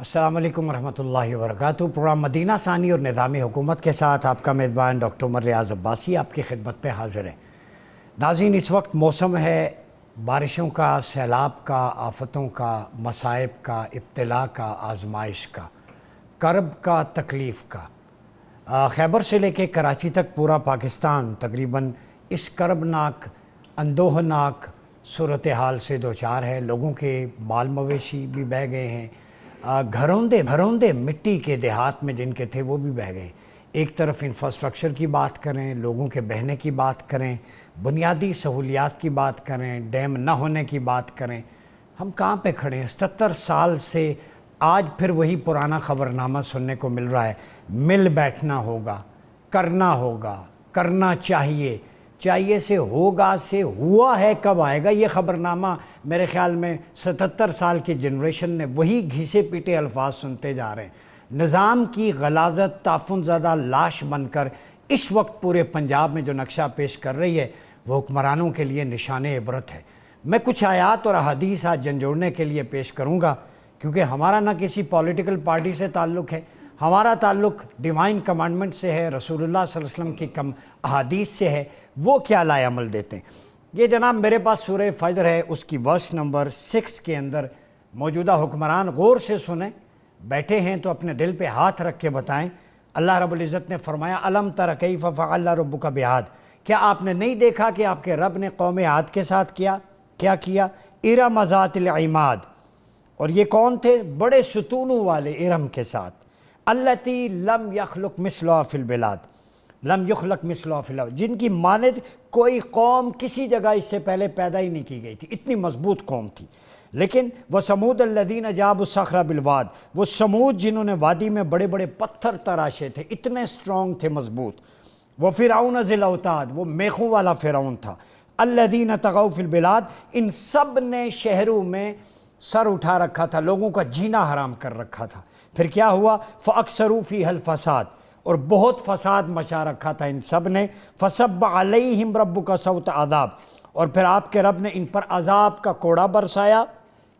السلام علیکم ورحمۃ اللہ وبرکاتہ۔ پروگرام مدینہ ثانی اور نظام حکومت کے ساتھ آپ کا میزبان ڈاکٹر عمر ریاض عباسی آپ کی خدمت میں حاضر ہے۔ ناظرین، اس وقت موسم ہے بارشوں کا، سیلاب کا، آفتوں کا، مصائب کا، ابتلا کا، آزمائش کا، کرب کا، تکلیف کا۔ خیبر سے لے کے کراچی تک پورا پاکستان تقریباً اس کربناک، اندوہناک صورتحال سے دوچار ہے۔ لوگوں کے مال مویشی بھی بہہ گئے ہیں، گھروندے مٹی کے دیہات میں جن کے تھے وہ بھی بہہ گئے۔ ایک طرف انفراسٹرکچر کی بات کریں، لوگوں کے بہنے کی بات کریں، بنیادی سہولیات کی بات کریں، ڈیم نہ ہونے کی بات کریں، ہم کہاں پہ کھڑے ہیں؟ 77 سال سے آج پھر وہی پرانا خبرنامہ سننے کو مل رہا ہے۔ مل بیٹھنا ہوگا، کرنا چاہیے سے ہوگا سے ہوا ہے کب آئے گا؟ یہ خبرنامہ میرے خیال میں 77 سال کی جنریشن نے وہی گھیسے پیٹے الفاظ سنتے جا رہے ہیں۔ نظام کی غلاظت تعفن زدہ لاش بن کر اس وقت پورے پنجاب میں جو نقشہ پیش کر رہی ہے وہ حکمرانوں کے لیے نشان عبرت ہے۔ میں کچھ آیات اور احادیث آج جھنجھوڑنے کے لیے پیش کروں گا، کیونکہ ہمارا نہ کسی پولیٹیکل پارٹی سے تعلق ہے، ہمارا تعلق ڈیوائن کمانڈمنٹ سے ہے، رسول اللہ صلی اللہ علیہ وسلم کی احادیث سے ہے، وہ کیا لائے عمل دیتے ہیں۔ یہ جناب میرے پاس سورہ فجر ہے، اس کی ورس نمبر 6 کے اندر موجودہ حکمران غور سے سنیں، بیٹھے ہیں تو اپنے دل پہ ہاتھ رکھ کے بتائیں۔ اللہ رب العزت نے فرمایا الم تر کیف فعل ربک بعاد، کیا آپ نے نہیں دیکھا کہ آپ کے رب نے قوم عاد کے ساتھ کیا کیا؟ ارم ذات العماد، اور یہ کون تھے؟ بڑے ستونوں والے ارم کے ساتھ، التی لم یخلق مثلها فی البلاد، لم یخلق مثلها فی الارض، جن کی مانند کوئی قوم کسی جگہ اس سے پہلے پیدا ہی نہیں کی گئی تھی، اتنی مضبوط قوم تھی۔ لیکن وہ سمود الذین جابوا الصخر بالواد، وہ سمود جنہوں نے وادی میں بڑے بڑے پتھر تراشے تھے، اتنے سٹرونگ تھے، مضبوط۔ وہ فرعون ذی الاوتاد، وہ میخوں والا فرعون تھا۔ الذین طغوا فی البلاد، ان سب نے شہروں میں سر اٹھا رکھا تھا، لوگوں کا جینا حرام کر رکھا تھا۔ پھر کیا ہوا؟ فاکثروا فیہا الفساد، اور بہت فساد مچا رکھا تھا ان سب نے۔ فصب علیہم ربک صوت عذاب، اور پھر آپ کے رب نے ان پر عذاب کا کوڑا برسایا۔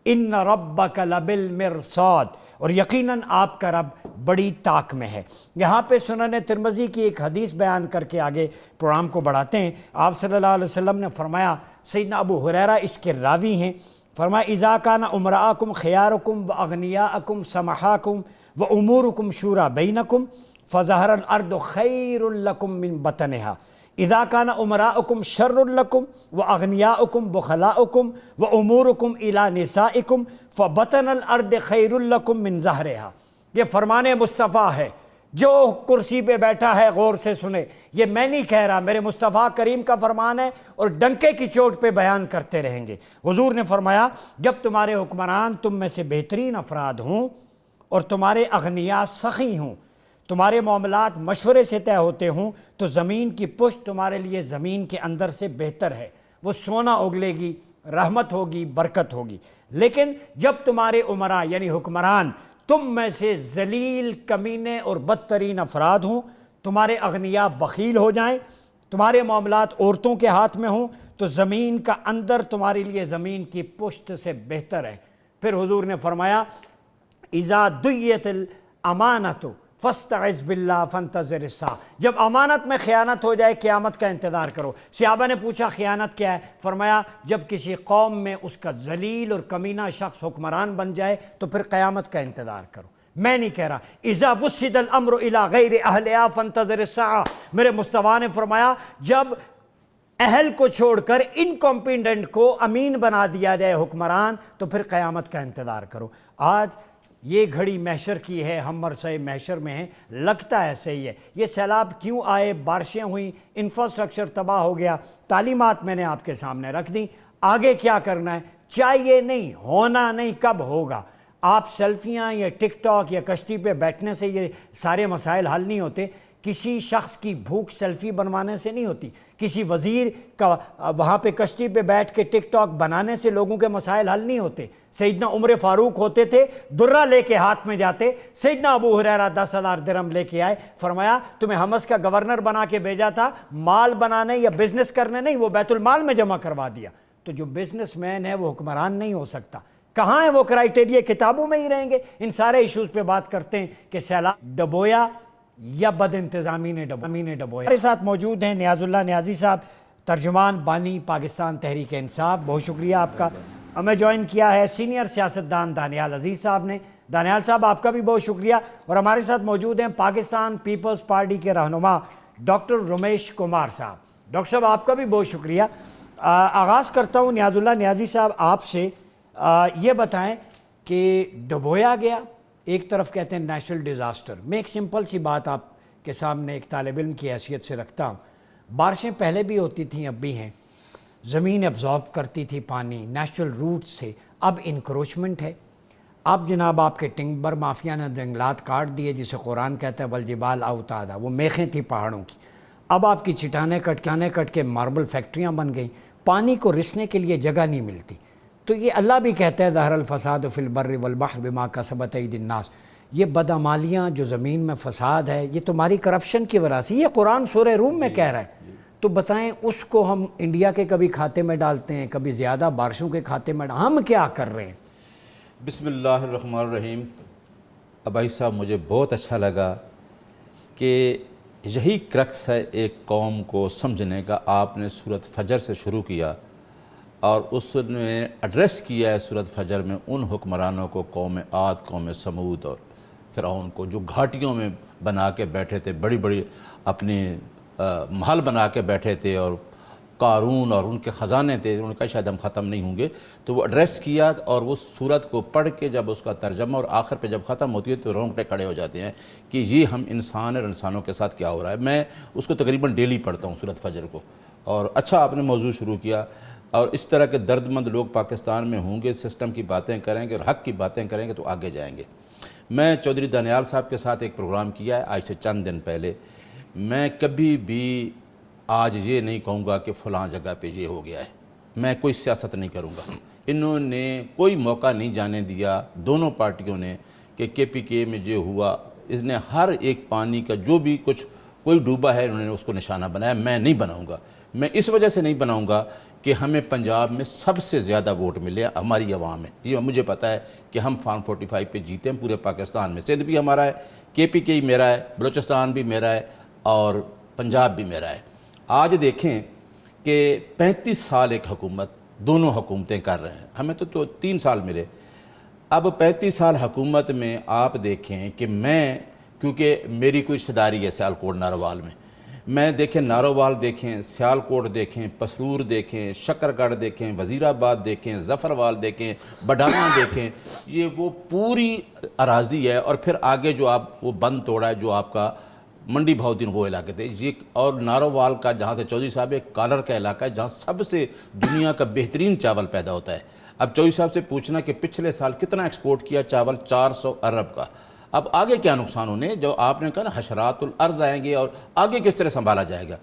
ان ربک لبالمرصاد، اور یقیناً آپ کا رب بڑی طاق میں ہے۔ یہاں پہ سنن ترمذی کی ایک حدیث بیان کر کے آگے پروگرام کو بڑھاتے ہیں۔ آپ صلی اللہ علیہ وسلم نے فرمایا، سیدنا ابو ہریرہ اس کے راوی ہیں، فرمایا اذا کان امراءکم خیارکم واغنیاءکم سمحاکم وامورکم شورا بینکم فظہر الارض خیر لکم من بطنها، اذا کان امراءکم شر لکم واغنیاءکم بخلاءکم وامورکم الی نسائکم فبطن الارض خیر لکم من ظہرها۔ یہ فرمان مصطفیٰ ہے، جو کرسی پہ بیٹھا ہے غور سے سنے، یہ میں نہیں کہہ رہا، میرے مصطفیٰ کریم کا فرمان ہے، اور ڈنکے کی چوٹ پہ بیان کرتے رہیں گے۔ حضور نے فرمایا جب تمہارے حکمران تم میں سے بہترین افراد ہوں اور تمہارے اغنیاء سخی ہوں، تمہارے معاملات مشورے سے طے ہوتے ہوں، تو زمین کی پشت تمہارے لیے زمین کے اندر سے بہتر ہے، وہ سونا اگلے گی، رحمت ہوگی، برکت ہوگی۔ لیکن جب تمہارے امراء یعنی حکمران تم میں سے ذلیل، کمینے اور بدترین افراد ہوں، تمہارے اغنیاء بخیل ہو جائیں، تمہارے معاملات عورتوں کے ہاتھ میں ہوں، تو زمین کا اندر تمہارے لیے زمین کی پشت سے بہتر ہے۔ پھر حضور نے فرمایا اذا دعیت الامانۃ فاستعذ باللہ فانتظر الساعہ، جب امانت میں خیانت ہو جائے قیامت کا انتظار کرو۔ صحابہ نے پوچھا خیانت کیا ہے؟ فرمایا جب کسی قوم میں اس کا ذلیل اور کمینہ شخص حکمران بن جائے تو پھر قیامت کا انتظار کرو۔ میں نہیں کہہ رہا اذا وسد الامر الی غیر اہلہا فانتظر الساعہ، میرے مصطفیٰ نے فرمایا جب اہل کو چھوڑ کر انکمپیٹنٹ کو امین بنا دیا جائے حکمران تو پھر قیامت کا انتظار کرو۔ آج یہ گھڑی محشر کی ہے، ہم مرصع محشر میں ہیں، لگتا ایسے ہی ہے۔ یہ سیلاب کیوں آئے؟ بارشیں ہوئیں، انفراسٹرکچر تباہ ہو گیا، تعلیمات میں نے آپ کے سامنے رکھ دیں۔ آگے کیا کرنا ہے؟ چاہیے نہیں، ہونا نہیں، کب ہوگا؟ آپ سیلفیاں یا ٹک ٹاک یا کشتی پہ بیٹھنے سے یہ سارے مسائل حل نہیں ہوتے۔ کسی شخص کی بھوک سیلفی بنوانے سے نہیں ہوتی، کسی وزیر کا وہاں پہ کشتی پہ بیٹھ کے ٹک ٹاک بنانے سے لوگوں کے مسائل حل نہیں ہوتے۔ سیدنا عمر فاروق ہوتے تھے، درہ لے کے ہاتھ میں جاتے، سیدنا ابو ہریرہ 10,000 درہم لے کے آئے، فرمایا تمہیں حمص کا گورنر بنا کے بھیجا تھا، مال بنانے یا بزنس کرنے نہیں، وہ بیت المال میں جمع کروا دیا۔ تو جو بزنس مین ہے وہ حکمران نہیں ہو سکتا۔ کہاں ہیں وہ کرائیٹیریا؟ کتابوں میں ہی رہیں گے؟ ان سارے ایشوز پہ بات کرتے ہیں کہ سیلاب ڈبویا یا بد انتظامی نے ڈبویا۔ ہمارے ساتھ موجود ہیں نیاز اللہ نیازی صاحب، ترجمان بانی پاکستان تحریک انصاف، بہت شکریہ آپ کا۔ ہمیں جوائن کیا ہے سینئر سیاستدان دانیال عزیز صاحب نے۔ دانیال صاحب آپ کا بھی بہت شکریہ۔ اور ہمارے ساتھ موجود ہیں پاکستان پیپلز پارٹی کے رہنما ڈاکٹر رمیش کمار صاحب۔ ڈاکٹر صاحب آپ کا بھی بہت شکریہ۔ آغاز کرتا ہوں نیاز اللہ نیازی صاحب آپ سے، یہ بتائیں کہ ڈبویا گیا، ایک طرف کہتے ہیں نیچرل ڈیزاسٹر، میں ایک سمپل سی بات آپ کے سامنے ایک طالب علم کی حیثیت سے رکھتا ہوں۔ بارشیں پہلے بھی ہوتی تھیں، اب بھی ہیں، زمین ابزارب کرتی تھی پانی نیچرل روٹ سے، اب انکروچمنٹ ہے۔ اب جناب آپ کے ٹمبر مافیا نے جنگلات کاٹ دیے، جسے قرآن کہتا ہے والجبال اوتادا، وہ میخیں تھیں پہاڑوں کی، اب آپ کی چٹانیں کٹ کے ماربل فیکٹریاں بن گئیں، پانی کو رسنے کے لیے جگہ نہیں ملتی۔ تو یہ اللہ بھی کہتا ہے ظہر الفساد فی البر والبحر بما کسبت ایدی الناس، یہ بدعمالیاں جو زمین میں فساد ہے یہ تمہاری کرپشن کی وجہ سے، یہ قرآن سورہ روم میں کہہ رہا ہے۔ تو بتائیں اس کو ہم انڈیا کے کبھی کھاتے میں ڈالتے ہیں، کبھی زیادہ بارشوں کے کھاتے میں ہم کیا کر رہے ہیں؟ بسم اللہ الرحمن الرحیم۔ ابائی صاحب مجھے بہت اچھا لگا کہ یہی کرکس ہے ایک قوم کو سمجھنے کا۔ آپ نے سورۃ فجر سے شروع کیا اور اس نے ایڈریس کیا ہے سورۃ فجر میں ان حکمرانوں کو، قوم عاد، قوم سمود اور فرعون کو، جو گھاٹیوں میں بنا کے بیٹھے تھے، بڑی بڑی اپنے محل بنا کے بیٹھے تھے، اور قارون اور ان کے خزانے تھے، انہوں نے کہا شاید ہم ختم نہیں ہوں گے۔ تو وہ ایڈریس کیا، اور وہ سورت کو پڑھ کے جب اس کا ترجمہ اور آخر پہ جب ختم ہوتی ہے تو رونگٹے کھڑے ہو جاتے ہیں کہ یہ ہم انسان اور انسانوں کے ساتھ کیا ہو رہا ہے۔ میں اس کو تقریباً ڈیلی پڑھتا ہوں سورت فجر کو، اور اچھا آپ نے موضوع شروع کیا، اور اس طرح کے درد مند لوگ پاکستان میں ہوں گے، سسٹم کی باتیں کریں گے اور حق کی باتیں کریں گے تو آگے جائیں گے۔ میں چودھری دانیال صاحب کے ساتھ ایک پروگرام کیا ہے آج سے چند دن پہلے، میں کبھی بھی آج یہ نہیں کہوں گا کہ فلاں جگہ پہ یہ ہو گیا ہے، میں کوئی سیاست نہیں کروں گا۔ انہوں نے کوئی موقع نہیں جانے دیا دونوں پارٹیوں نے کہ کے پی کے میں جو ہوا، اس نے ہر ایک پانی کا جو بھی کچھ کوئی ڈوبا ہے انہوں نے اس کو نشانہ بنایا۔ میں نہیں بناؤں گا، میں اس وجہ سے نہیں بناؤں گا کہ ہمیں پنجاب میں سب سے زیادہ ووٹ ملے ہماری عوام میں، یہ مجھے پتہ ہے کہ ہم فارم 45 پہ جیتے ہیں پورے پاکستان میں، سندھ بھی ہمارا ہے، کے پی کے ہی میرا ہے، بلوچستان بھی میرا ہے اور پنجاب بھی میرا ہے۔ آج دیکھیں کہ 35 سال ایک حکومت، دونوں حکومتیں کر رہے ہیں، ہمیں تو 3 سال ملے، اب 35 سال حکومت میں آپ دیکھیں کہ میں، کیونکہ میری کوئی رشتہ داری ہے سیالکوٹ ناروال میں دیکھیں ناروال دیکھیں، سیالکوٹ دیکھیں، پسرور دیکھیں، شکرگڑھ دیکھیں، وزیر آباد دیکھیں، ظفروال دیکھیں، بڈانا دیکھیں، یہ وہ پوری اراضی ہے، اور پھر آگے جو آپ وہ بند توڑا ہے جو آپ کا منڈی بہاؤدین وہ علاقے تھے یہ، اور ناروال کا جہاں سے چودھری صاحب ایک کالر کا علاقہ ہے جہاں سب سے دنیا کا بہترین چاول پیدا ہوتا ہے۔ اب چودھری صاحب سے پوچھنا کہ پچھلے سال کتنا ایکسپورٹ کیا چاول، 400 ارب کا، اب آگے کیا نقصان ہونے، جو آپ نے کہا نا حشرات الارض آئیں گے اور آگے کس طرح سنبھالا جائے گا۔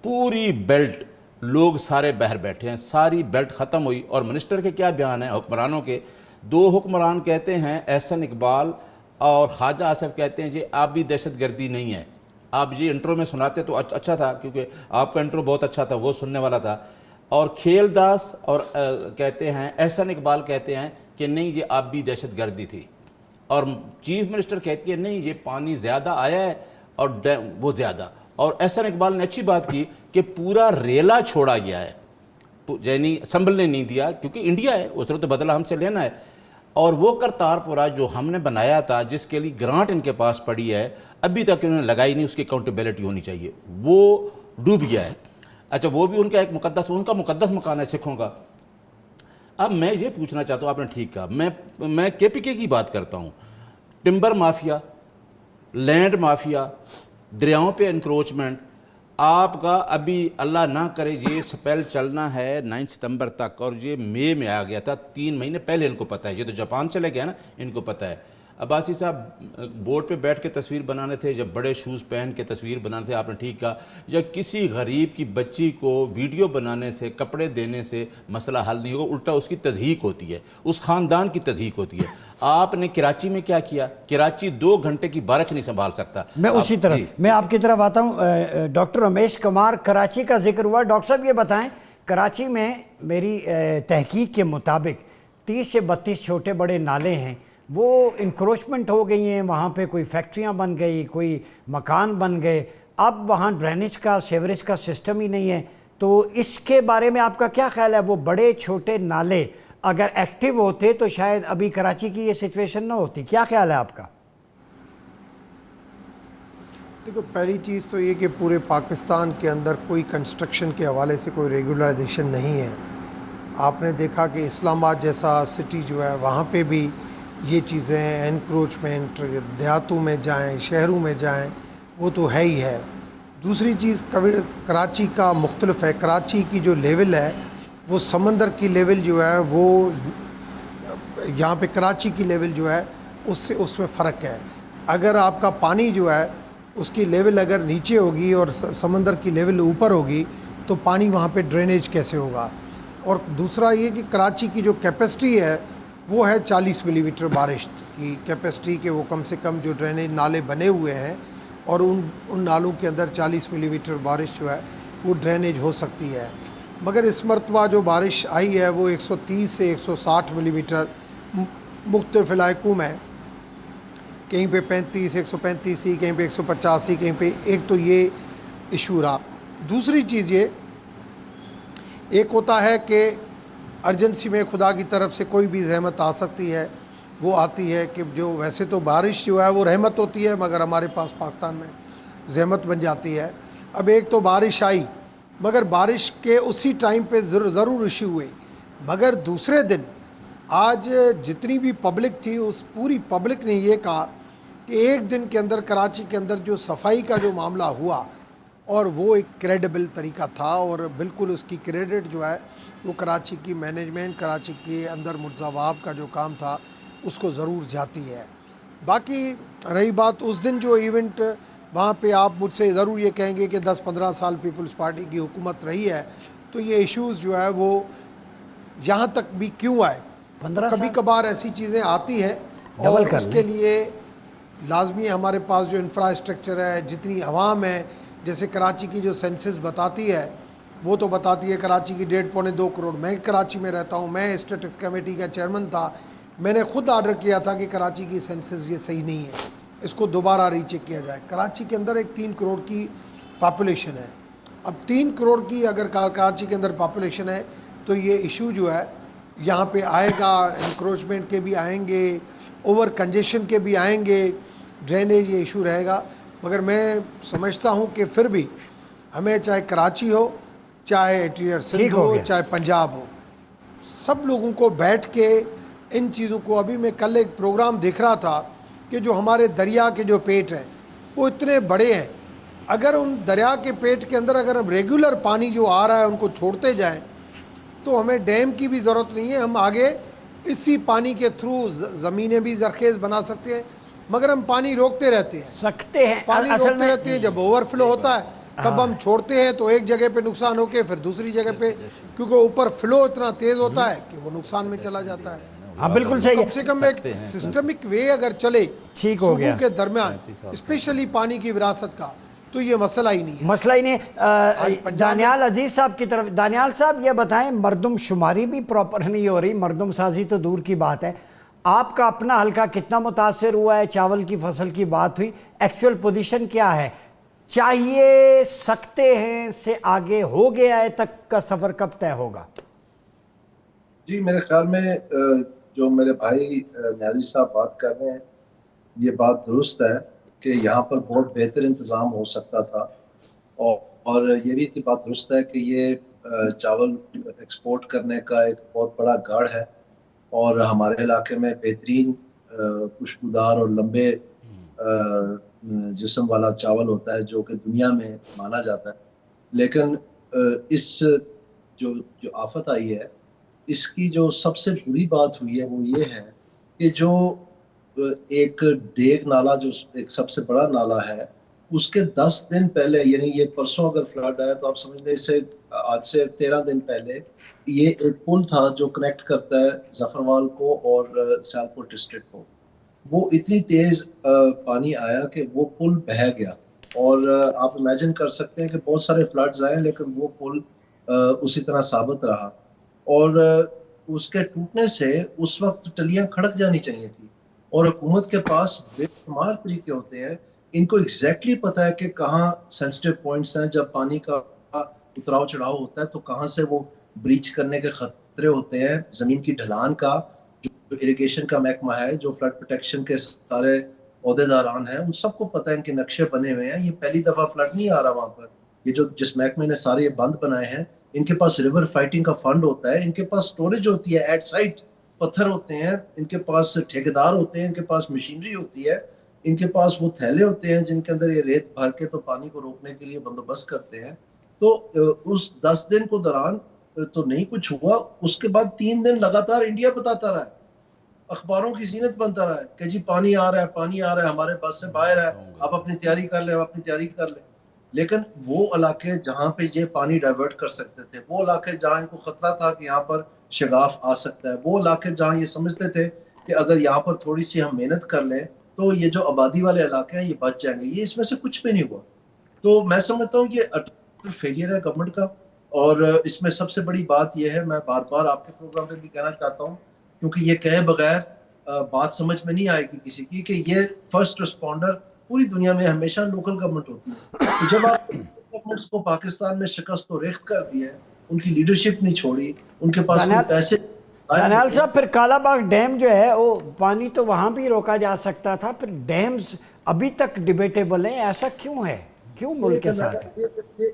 پوری بیلٹ لوگ سارے باہر بیٹھے ہیں، ساری بیلٹ ختم ہوئی، اور منسٹر کے کیا بیان ہیں حکمرانوں کے؟ 2 حکمران کہتے ہیں، احسن اقبال اور خواجہ آصف کہتے ہیں یہ آبی دہشت گردی نہیں ہے۔ آپ یہ انٹرو میں سناتے تو اچھا تھا، کیونکہ آپ کا انٹرو بہت اچھا تھا، وہ سننے والا تھا۔ اور کھیل داس اور کہتے ہیں، احسن اقبال کہتے ہیں کہ نہیں یہ آبی دہشت گردی تھی، اور چیف منسٹر کہتی ہے نہیں یہ پانی زیادہ آیا ہے اور وہ زیادہ، اور احسن اقبال نے اچھی بات کی کہ پورا ریلا چھوڑا گیا ہے، یعنی سنبھلنے نہیں دیا، کیونکہ انڈیا ہے اس طرح تو بدلہ ہم سے لینا ہے، اور وہ کرتارپورہ جو ہم نے بنایا تھا جس کے لیے گرانٹ ان کے پاس پڑی ہے ابھی تک انہوں نے لگائی نہیں، اس کی اکاؤنٹیبلٹی ہونی چاہیے، وہ ڈوب گیا ہے۔ اچھا وہ بھی ان کا ایک مقدس، ان کا مقدس مکان ہے سکھوں کا۔ اب میں یہ پوچھنا چاہتا ہوں، آپ نے ٹھیک کہا، میں کے پی کے کی بات کرتا ہوں، ٹمبر مافیا، لینڈ مافیا، دریاؤں پہ انکروچمنٹ، آپ کا ابھی اللہ نہ کرے یہ سپیل چلنا ہے 9 ستمبر تک، اور یہ مئی میں آ گیا تھا، 3 مہینے پہلے ان کو پتہ ہے، یہ تو جاپان چلے گیا نا، ان کو پتہ ہے۔ عباسی صاحب بورڈ پہ بیٹھ کے تصویر بنانے تھے، جب بڑے شوز پہن کے تصویر بنانے تھے، آپ نے ٹھیک کہا، یا کسی غریب کی بچی کو ویڈیو بنانے سے، کپڑے دینے سے مسئلہ حل نہیں ہوگا، الٹا اس کی تضحیک ہوتی ہے، اس خاندان کی تضحیک ہوتی ہے۔ آپ نے کراچی میں کیا کیا؟ کراچی 2 گھنٹے کی بارش نہیں سنبھال سکتا۔ میں اسی طرح میں آپ کی طرف آتا ہوں، ڈاکٹر رمیش کمار، کراچی کا ذکر ہوا، ڈاکٹر صاحب یہ بتائیں، کراچی میں میری تحقیق کے مطابق 30 سے 32 چھوٹے بڑے نالے ہیں وہ انکروچمنٹ ہو گئی ہیں, وہاں پہ کوئی فیکٹریاں بن گئی, کوئی مکان بن گئے, اب وہاں ڈرینیج کا سیوریج کا سسٹم ہی نہیں ہے. تو اس کے بارے میں آپ کا کیا خیال ہے؟ وہ بڑے چھوٹے نالے اگر ایکٹیو ہوتے تو شاید ابھی کراچی کی یہ سچویشن نہ ہوتی. کیا خیال ہے آپ کا؟ دیکھو, پہلی چیز تو یہ کہ پورے پاکستان کے اندر کوئی کنسٹرکشن کے حوالے سے کوئی ریگولرائزیشن نہیں ہے. آپ نے دیکھا کہ اسلام آباد جیسا سٹی جو ہے وہاں پہ بھی یہ چیزیں انکروچمنٹ, دیہاتوں میں جائیں شہروں میں جائیں, وہ تو ہے ہی ہے. دوسری چیز کراچی کا مختلف ہے. کراچی کی جو لیول ہے وہ سمندر کی لیول جو ہے وہ یہاں پہ کراچی کی لیول جو ہے اس میں فرق ہے. اگر آپ کا پانی جو ہے اس کی لیول اگر نیچے ہوگی اور سمندر کی لیول اوپر ہوگی تو پانی وہاں پہ ڈرینیج کیسے ہوگا. اور دوسرا یہ کہ کراچی کی جو کیپیسٹی ہے وہ ہے 40 ملی میٹر بارش کی کیپیسٹی, کہ وہ کم سے کم جو ڈرینیج نالے بنے ہوئے ہیں اور ان نالوں کے اندر 40 ملی میٹر بارش جو ہے وہ ڈرینیج ہو سکتی ہے. مگر اس مرتبہ جو بارش آئی ہے وہ 130 سے 160 ملی میٹر مختلف علاقوں میں, کہیں پہ 35 135 کہیں پہ 185, کہیں پہ ایک تو یہ ایشو رہا. دوسری چیز یہ ایک ہوتا ہے کہ ارجنسی میں خدا کی طرف سے کوئی بھی زحمت آ سکتی ہے, وہ آتی ہے کہ جو ویسے تو بارش جو ہے وہ رحمت ہوتی ہے مگر ہمارے پاس پاکستان میں زحمت بن جاتی ہے. اب ایک تو بارش آئی مگر بارش کے اسی ٹائم پہ ضرور ایشو ہوئے, مگر دوسرے دن آج جتنی بھی پبلک تھی اس پوری پبلک نے یہ کہا کہ ایک دن کے اندر کراچی کے اندر جو صفائی کا جو معاملہ ہوا اور وہ ایک کریڈیبل طریقہ تھا, اور بالکل اس کی کریڈٹ جو ہے وہ کراچی کی مینجمنٹ, کراچی کے اندر مرزا وہاب کا جو کام تھا اس کو ضرور جاتی ہے. باقی رہی بات اس دن جو ایونٹ وہاں پہ, آپ مجھ سے ضرور یہ کہیں گے کہ 10-15 سال پیپلز پارٹی کی حکومت رہی ہے تو یہ ایشوز جو ہے وہ یہاں تک بھی کیوں آئے. کبھی کبھار ایسی چیزیں آتی ہیں اور اس کے لیے لازمی ہمارے پاس جو انفراسٹرکچر ہے, جتنی عوام ہے, جیسے کراچی کی جو سینسس بتاتی ہے وہ تو بتاتی ہے کراچی کی 1.5-2 کروڑ. میں کراچی میں رہتا ہوں, میں اسٹیٹکس کمیٹی کا چیئرمین تھا, میں نے خود آرڈر کیا تھا کہ کراچی کی سینسس یہ صحیح نہیں ہے, اس کو دوبارہ ری چیک کیا جائے. کراچی کے اندر ایک 3 کروڑ کی پاپولیشن ہے. اب 3 کروڑ کی اگر کراچی کے اندر پاپولیشن ہے تو یہ ایشو جو ہے یہاں پہ آئے گا, انکروچمنٹ کے بھی آئیں گے, اوور کنجیشن کے بھی آئیں گے, ڈرینیج یہ ایشو رہے گا. مگر میں سمجھتا ہوں کہ پھر بھی ہمیں چاہے کراچی ہو, چاہے انٹیریئر سندھ ہو, چاہے پنجاب ہو, سب لوگوں کو بیٹھ کے ان چیزوں کو, ابھی میں کل ایک پروگرام دیکھ رہا تھا کہ جو ہمارے دریا کے جو پیٹ ہیں وہ اتنے بڑے ہیں, اگر ان دریا کے پیٹ کے اندر اگر ہم ریگولر پانی جو آ رہا ہے ان کو چھوڑتے جائیں تو ہمیں ڈیم کی بھی ضرورت نہیں ہے, ہم آگے اسی پانی کے تھرو زمینیں بھی زرخیز بنا سکتے ہیں. مگر ہم پانی روکتے رہتے ہیں, پانی روکتے رہتے ہیں. جب اوور فلو ہوتا ہے تب ہم چھوڑتے ہیں تو ایک جگہ پہ نقصان ہو کے پھر دوسری جگہ پہ, کیونکہ اوپر فلو اتنا تیز ہوتا ہے کہ وہ نقصان میں چلا جاتا ہے. ہاں بالکل صحیح ہے. کم سے کم ایک سسٹمک وے اگر چلے صوبوں کے درمیان, اسپیشلی پانی کی وراثت کا, تو یہ مسئلہ ہی نہیں ہے. مسئلہ ہی نہیں. دانیال عزیز صاحب کی طرف, دانیال صاحب یہ بتائیں, مردم شماری بھی پراپر نہیں ہو رہی, مردم سازی تو دور کی بات ہے. آپ کا اپنا حلقہ کتنا متاثر ہوا ہے؟ چاول کی فصل کی بات ہوئی, ایکچوئل پوزیشن کیا ہے؟ چاہیے سکتے ہیں سے آگے ہو گیا ہے تک کا سفر کب طے ہوگا؟ جی میرے خیال میں جو میرے بھائی نیازی صاحب بات کر رہے ہیں یہ بات درست ہے کہ یہاں پر بہت بہتر انتظام ہو سکتا تھا, اور یہ بھی بات درست ہے کہ یہ چاول ایکسپورٹ کرنے کا ایک بہت بڑا گاڑ ہے, اور ہمارے علاقے میں بہترین خوشبودار اور لمبے جسم والا چاول ہوتا ہے جو کہ دنیا میں مانا جاتا ہے. لیکن اس جو آفت آئی ہے اس کی جو سب سے بری بات ہوئی ہے وہ یہ ہے کہ جو ایک دیگ نالا جو ایک سب سے بڑا نالا ہے اس کے 10 دن پہلے, یعنی یہ پرسوں اگر فلڈ آیا تو آپ سمجھ لیں اس سے آج سے 13 دن پہلے یہ ایک پل تھا جو کنیکٹ کرتا ہے ظفروال کو اور سیالکوٹ ڈسٹرکٹ کو, وہ اتنی تیز پانی آیا کہ وہ پل بہہ گیا. اور آپ امیجن کر سکتے ہیں کہ بہت سارے فلڈز آئے لیکن وہ پل اسی طرح ثابت رہا. اور اس کے ٹوٹنے سے اس وقت ٹلیاں کھڑک جانی چاہیے تھی، اور حکومت کے پاس بے شمار طریقے ہوتے ہیں، ان کو ایگزیکٹلی پتہ ہے کہ کہاں سینسٹیو پوائنٹس ہیں، جب پانی کا اتراؤ چڑھاؤ ہوتا ہے تو کہاں سے وہ بریچ کرنے کے خطرے ہوتے ہیں، زمین کی ڈھلان کا، جو اریگیشن کا محکمہ ہے، جو فلڈ پروٹیکشن کے سارے عہدے داران ہیں، ان سب کو پتہ ہے، ان کے نقشے بنے ہوئے ہیں، یہ پہلی دفعہ فلڈ نہیں آ رہا وہاں پر، یہ جو جس محکمے نے سارے یہ بند بنائے ہیں، ان کے پاس ریور فائٹنگ کا فنڈ ہوتا ہے، ان کے پاس سٹوریج ہوتی ہے ایٹ سائٹ، پتھر ہوتے ہیں، ان کے پاس ٹھیکیدار ہوتے ہیں، ان کے پاس مشینری ہوتی ہے، ان کے پاس وہ تھیلے ہوتے ہیں جن کے اندر یہ ریت بھر کے تو پانی کو روکنے کے لیے بندوبست کرتے ہیں۔ تو اس 10 دن کو دوران تو نہیں کچھ ہوا، اس کے بعد 3 دن لگاتار انڈیا بتاتا رہا ہے، اخباروں کی زینت بنتا رہا ہے کہ جی پانی آ رہا ہے، پانی آ رہا ہے، ہمارے بس سے باہر ہے، آپ اپنی تیاری کر لیں، آپ اپنی تیاری کر لیں۔ لیکن وہ علاقے جہاں پہ یہ پانی ڈائیورٹ کر سکتے تھے، وہ علاقے جہاں ان کو خطرہ تھا کہ یہاں پر شگاف آ سکتا ہے، وہ علاقے جہاں یہ سمجھتے تھے کہ اگر یہاں پر تھوڑی سی ہم محنت کر لیں تو یہ جو آبادی والے علاقے ہیں یہ بچ جائیں گے، یہ اس میں سے کچھ بھی نہیں ہوا۔ تو میں سمجھتا ہوں یہ اٹل فیلئر ہے گورنمنٹ کا، اور اس میں سب سے بڑی بات یہ ہے، میں بار بار آپ کے پروگرام پہ بھی کہنا چاہتا ہوں، کیونکہ یہ کہے بغیر بات سمجھ میں نہیں آئے گی کسی کی، کہ یہ فرسٹ رسپونڈر پوری دنیا میں ہمیشہ لوکل گورنمنٹ ہوتی ہے۔ تو جب آپ گورنمنٹس کو پاکستان میں شکست و ریخت کر دی ہے، ان کی لیڈرشپ نہیں چھوڑی، ان کے پاس کوئی پیسے، دانیال صاحب پھر کالا باغ ڈیم جو ہے وہ پانی تو وہاں بھی روکا جا سکتا تھا، پھر ڈیمز ابھی تک ڈیبیٹیبل ہیں، ایسا کیوں ہے؟ کیوں ملک کے ساتھ ہے؟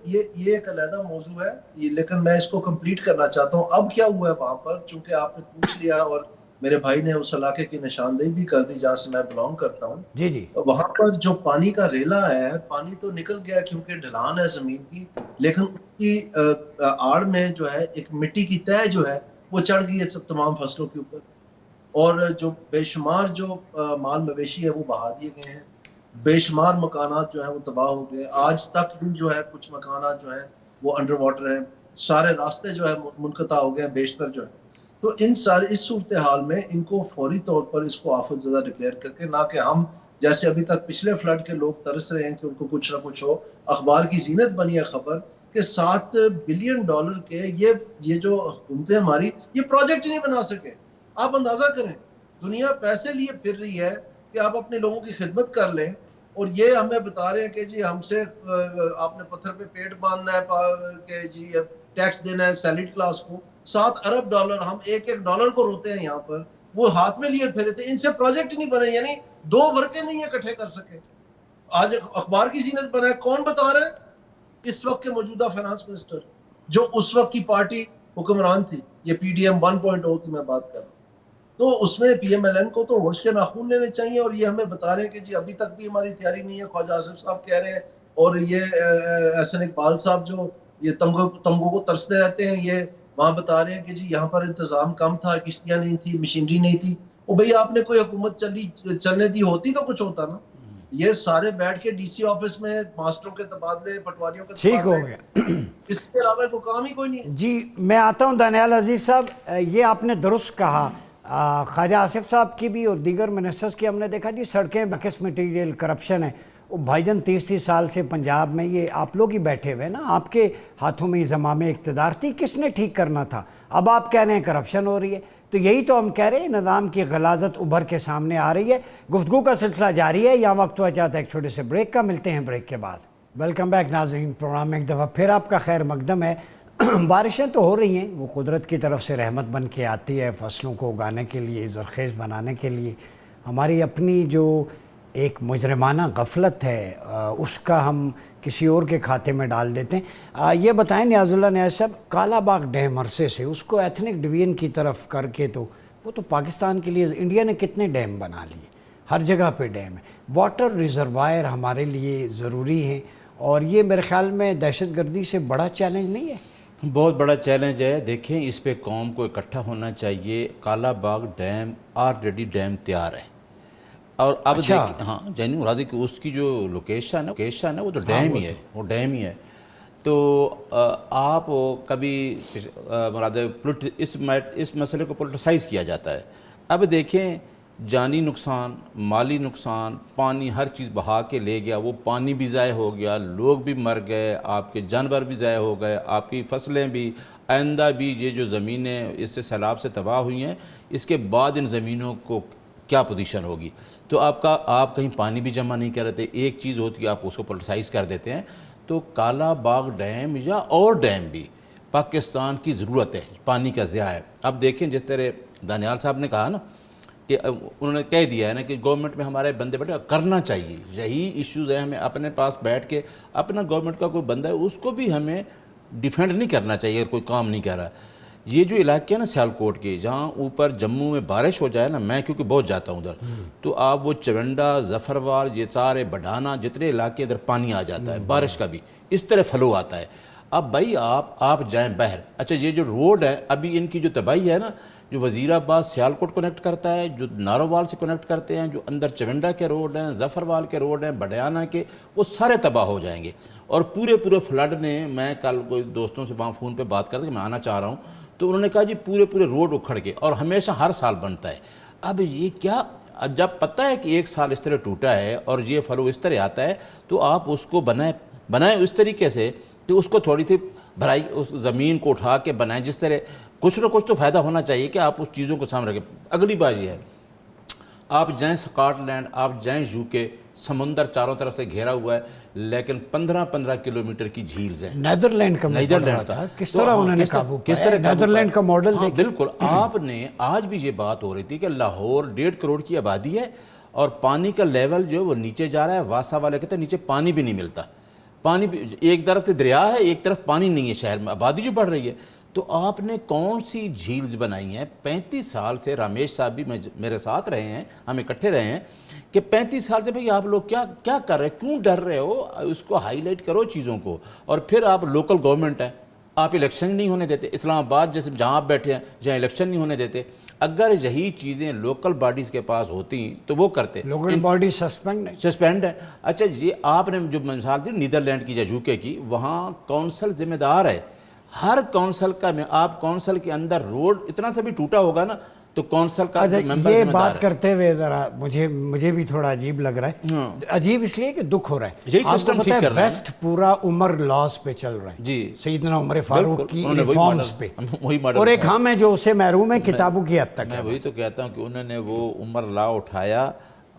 یہ ایک علیحدہ موضوع ہے، لیکن میں اس کو کمپلیٹ کرنا چاہتا ہوں۔ اب کیا ہوا ہے وہاں پر، چونکہ آپ نے پوچھ لیا اور میرے بھائی نے اس علاقے کی نشاندہی بھی کر دی جہاں سے میں بلانگ کرتا ہوں، جی جی، وہاں پر جو پانی کا ریلا ہے، پانی تو نکل گیا کیونکہ ڈھلان ہے زمین کی، لیکن اس کی آڑ میں جو ہے ایک مٹی کی تہ جو ہے وہ چڑھ گئی ہے سب تمام فصلوں کے اوپر، اور جو بے شمار جو مال مویشی ہے وہ بہا دیے گئے ہیں، بے شمار مکانات جو ہیں وہ تباہ ہو گئے، آج تک بھی جو ہے کچھ مکانات جو ہیں وہ انڈر واٹر ہیں، سارے راستے جو ہے منقطع ہو گئے ہیں بیشتر جو ہے۔ تو اس صورتحال میں ان کو فوری طور پر اس کو آفت زدہ ڈکلیئر کر کے، نہ کہ ہم جیسے ابھی تک پچھلے فلڈ کے لوگ ترس رہے ہیں کہ ان کو کچھ نہ کچھ ہو، اخبار کی زینت بنی ہے خبر کہ $7 بلین کے یہ جو حکومتیں ہماری یہ پروجیکٹ نہیں بنا سکے۔ آپ اندازہ کریں، دنیا پیسے لیے پھر رہی ہے کہ آپ اپنے لوگوں کی خدمت کر لیں، اور یہ ہمیں بتا رہے ہیں کہ جی ہم سے آپ نے پتھر پہ پیٹ باندھنا ہے کہ جی ٹیکس دینا ہے سیلڈ کلاس کو۔ $7 ارب ہم ایک ڈالر کو روتے ہیں یہاں پر، وہ ہاتھ میں لیے پھرے تھے، ان سے پروجیکٹ نہیں بنے، یعنی 2 ورقے نہیں اکٹھے کر سکے۔ آج اخبار کی زینت بنا ہے، کون بتا رہے ہیں؟ اس وقت کے موجودہ فائنانس منسٹر، جو اس وقت کی پارٹی حکمران تھی، یہ پی ڈی ایم 1.0 کی میں بات کر رہا ہوں۔ تو اس میں پی ایم ایل این کو تو ہوش کے ناخون لینے چاہیے، اور یہ ہمیں بتا رہے ہیں کہ جی ابھی تک بھی ہماری تیاری نہیں ہے، خواجہ آصف صاحب کہہ رہے ہیں، اور یہ احسن اقبال صاحب جو یہ تمغوں کو ترستے رہتے ہیں، یہ وہاں بتا رہے ہیں کہ جی یہاں پر انتظام کم تھا، کشتیاں نہیں تھی، مشینری نہیں تھی۔ وہ بھئی آپ نے کوئی حکومت چلنے دی ہوتی تو کچھ ہوتا نا۔ یہ سارے بیٹھ کے ڈی سی آفس میں ماسٹروں کے تبادلے، پٹواریوں کے ٹھیک ہو تبادلے، گیا۔ اس کے علاوہ کوئی کام ہی کوئی نہیں ہے۔ جی میں آتا ہوں دانیال عزیز صاحب، یہ آپ نے درست کہا، خواجہ آصف صاحب کی بھی اور دیگر منسٹرز کی ہم نے دیکھا جی سڑکیں بکس مٹیریل کرپشن ہے۔ وہ بھائی جان 30 سال سے پنجاب میں یہ آپ لوگ ہی بیٹھے ہوئے نا، آپ کے ہاتھوں میں زمام اقتدار تھی، کس نے ٹھیک کرنا تھا؟ اب آپ کہہ رہے ہیں کرپشن ہو رہی ہے، تو یہی تو ہم کہہ رہے ہیں، نظام کی غلاظت ابھر کے سامنے آ رہی ہے۔ گفتگو کا سلسلہ جاری ہے، یہاں وقت ہوا چاہتا ہے ایک چھوٹے سے بریک کا، ملتے ہیں بریک کے بعد۔ ویلکم بیک ناظرین، پروگرام میں ایک دفعہ پھر آپ کا خیر مقدم ہے۔ بارشیں تو ہو رہی ہیں، وہ قدرت کی طرف سے رحمت بن کے آتی ہے فصلوں کو اگانے کے لیے، زرخیز بنانے کے لیے۔ ہماری اپنی جو ایک مجرمانہ غفلت ہے اس کا ہم کسی اور کے کھاتے میں ڈال دیتے ہیں۔ یہ بتائیں نیاز اللہ نیاز صاحب، کالا باغ ڈیم عرصے سے اس کو ایتھنک ڈویژن کی طرف کر کے تو وہ تو پاکستان کے لیے انڈیا نے کتنے ڈیم بنا لیے، ہر جگہ پہ ڈیم ہے، واٹر ریزروائر ہمارے لیے ضروری ہیں، اور یہ میرے خیال میں دہشت گردی سے بڑا چیلنج نہیں ہے؟ بہت بڑا چیلنج ہے۔ دیکھیں اس پہ قوم کو اکٹھا ہونا چاہیے۔ Kala Bagh dam already dam تیار ہے، اور اب دیکھ ہاں یعنی مراد ہے کہ اس کی جو لوکیشن ہے وہ تو ڈیم ہی ہے، وہ ڈیم ہی ہے۔ تو آپ کبھی مراد اس مسئلے کو پولیٹیسائز کیا جاتا ہے۔ اب دیکھیں جانی نقصان، مالی نقصان، پانی ہر چیز بہا کے لے گیا، وہ پانی بھی ضائع ہو گیا، لوگ بھی مر گئے، آپ کے جانور بھی ضائع ہو گئے، آپ کی فصلیں بھی، آئندہ بھی یہ جو زمینیں اس سے سیلاب سے تباہ ہوئی ہیں، اس کے بعد ان زمینوں کو کیا پوزیشن ہوگی؟ تو آپ کہیں پانی بھی جمع نہیں کر رہے تھے، ایک چیز ہوتی ہے آپ اس کو پولیٹیسائز کر دیتے ہیں۔ تو کالا باغ ڈیم یا اور ڈیم بھی پاکستان کی ضرورت ہے، پانی کا ضیاع ہے۔ اب دیکھیں جس طرح دانیال صاحب نے کہا نا کہ انہوں نے کہہ دیا ہے نا کہ گورنمنٹ میں ہمارے بندے بیٹھے کرنا چاہیے، یہی ایشوز ہیں، ہمیں اپنے پاس بیٹھ کے اپنا گورنمنٹ کا کوئی بندہ ہے اس کو بھی ہمیں ڈیفینڈ نہیں کرنا چاہیے اگر کوئی کام نہیں کر رہا۔ یہ جو علاقے ہیں نا سیالکوٹ کے، جہاں اوپر جموں میں بارش ہو جائے نا، میں کیونکہ بہت جاتا ہوں ادھر، تو آپ وہ چونڈا، ظفروال، یہ سارے بڑھانا جتنے علاقے ادھر پانی آ جاتا ہے بارش کا بھی اس طرح فلو آتا ہے۔ اب بھائی آپ جائیں بہر، اچھا یہ جو روڈ ہے ابھی ان کی جو تباہی ہے نا، جو وزیر آباد سیالکوٹ کنیکٹ کرتا ہے، جو نارووال سے کنیکٹ کرتے ہیں، جو اندر چونڈا کے روڈ ہیں، ظفروال کے روڈ ہیں، بڈیانہ کے، وہ سارے تباہ ہو جائیں گے۔ اور پورے فلڈ نے، میں کل کوئی دوستوں سے وہاں فون پہ بات کرتا کہ میں آنا چاہ رہا ہوں، تو انہوں نے کہا جی پورے روڈ اکھڑ کے، اور ہمیشہ ہر سال بنتا ہے۔ اب یہ کیا، جب پتہ ہے کہ ایک سال اس طرح ٹوٹا ہے اور یہ فلو اس طرح آتا ہے، تو آپ اس کو بنائیں اس طریقے سے کہ اس کو تھوڑی سی بھرائی، اس زمین کو اٹھا کے بنائیں، جس طرح کچھ نہ کچھ تو فائدہ ہونا چاہیے کہ آپ اس چیزوں کو سامنے رکھیں۔ اگلی بات یہ ہے، آپ جائیں سکاٹ لینڈ، آپ جائیں یو کے، سمندر چاروں طرف سے گھیرا ہوا ہے، لیکن 15 کلومیٹر کی جھیلز ہیں۔ نیدرلینڈ کا کس طرح انہوں نے قابو پایا، نیدرلینڈ کا ماڈل دیکھیں۔ بالکل، آپ نے آج بھی یہ بات ہو رہی تھی کہ لاہور 1.5 کروڑ کی آبادی ہے اور پانی کا لیول جو وہ نیچے جا رہا ہے، واسا والے کہتے ہیں نیچے پانی بھی نہیں ملتا، پانی بھی، ایک طرف سے دریا ہے، ایک طرف پانی نہیں ہے، شہر میں آبادی جو بڑھ رہی ہے۔ تو آپ نے کون سی جھیلز بنائی ہیں؟ 35 سال سے رامیش صاحب بھی میرے ساتھ رہے ہیں، ہم اکٹھے رہے ہیں، کہ 35 سال سے بھئی آپ لوگ کیا کر رہے ہیں، کیوں ڈر رہے ہو؟ اس کو ہائی لائٹ کرو چیزوں کو، اور پھر آپ لوکل گورنمنٹ ہے، آپ الیکشن نہیں ہونے دیتے، اسلام آباد جیسے جہاں آپ بیٹھے ہیں جہاں الیکشن نہیں ہونے دیتے۔ اگر یہی چیزیں لوکل باڈیز کے پاس ہوتی تو وہ کرتے، لوکل باڈی سسپینڈ ہے۔ اچھا یہ آپ نے جو مثال دی نیدرلینڈ کی یا یو کے کی، وہاں کونسل ذمہ دار ہے، ہر کونسل کا، میں آپ کونسل کے اندر روڈ اتنا سا بھی ٹوٹا ہوگا نا تو کونسل کا ممبر ذمہ دار ہے۔ یہ بات کرتے ہوئے ذرا مجھے بھی تھوڑا عجیب لگ رہا ہے، عجیب اس لیے کہ دکھ ہو رہا ہے۔ یہی سسٹم ٹھیک کر رہا ہے، ویسٹ پورا عمر لاز پہ چل رہا ہے، جی، سیدنا عمر فاروق کی ریفارمز پہ، وہی ماڈل، اور ایک ہم ہیں جو اس سے محروم ہیں کتابوں کی حد تک۔ میں وہی تو کہتا ہوں کہ انہوں نے وہ عمر لا اٹھایا،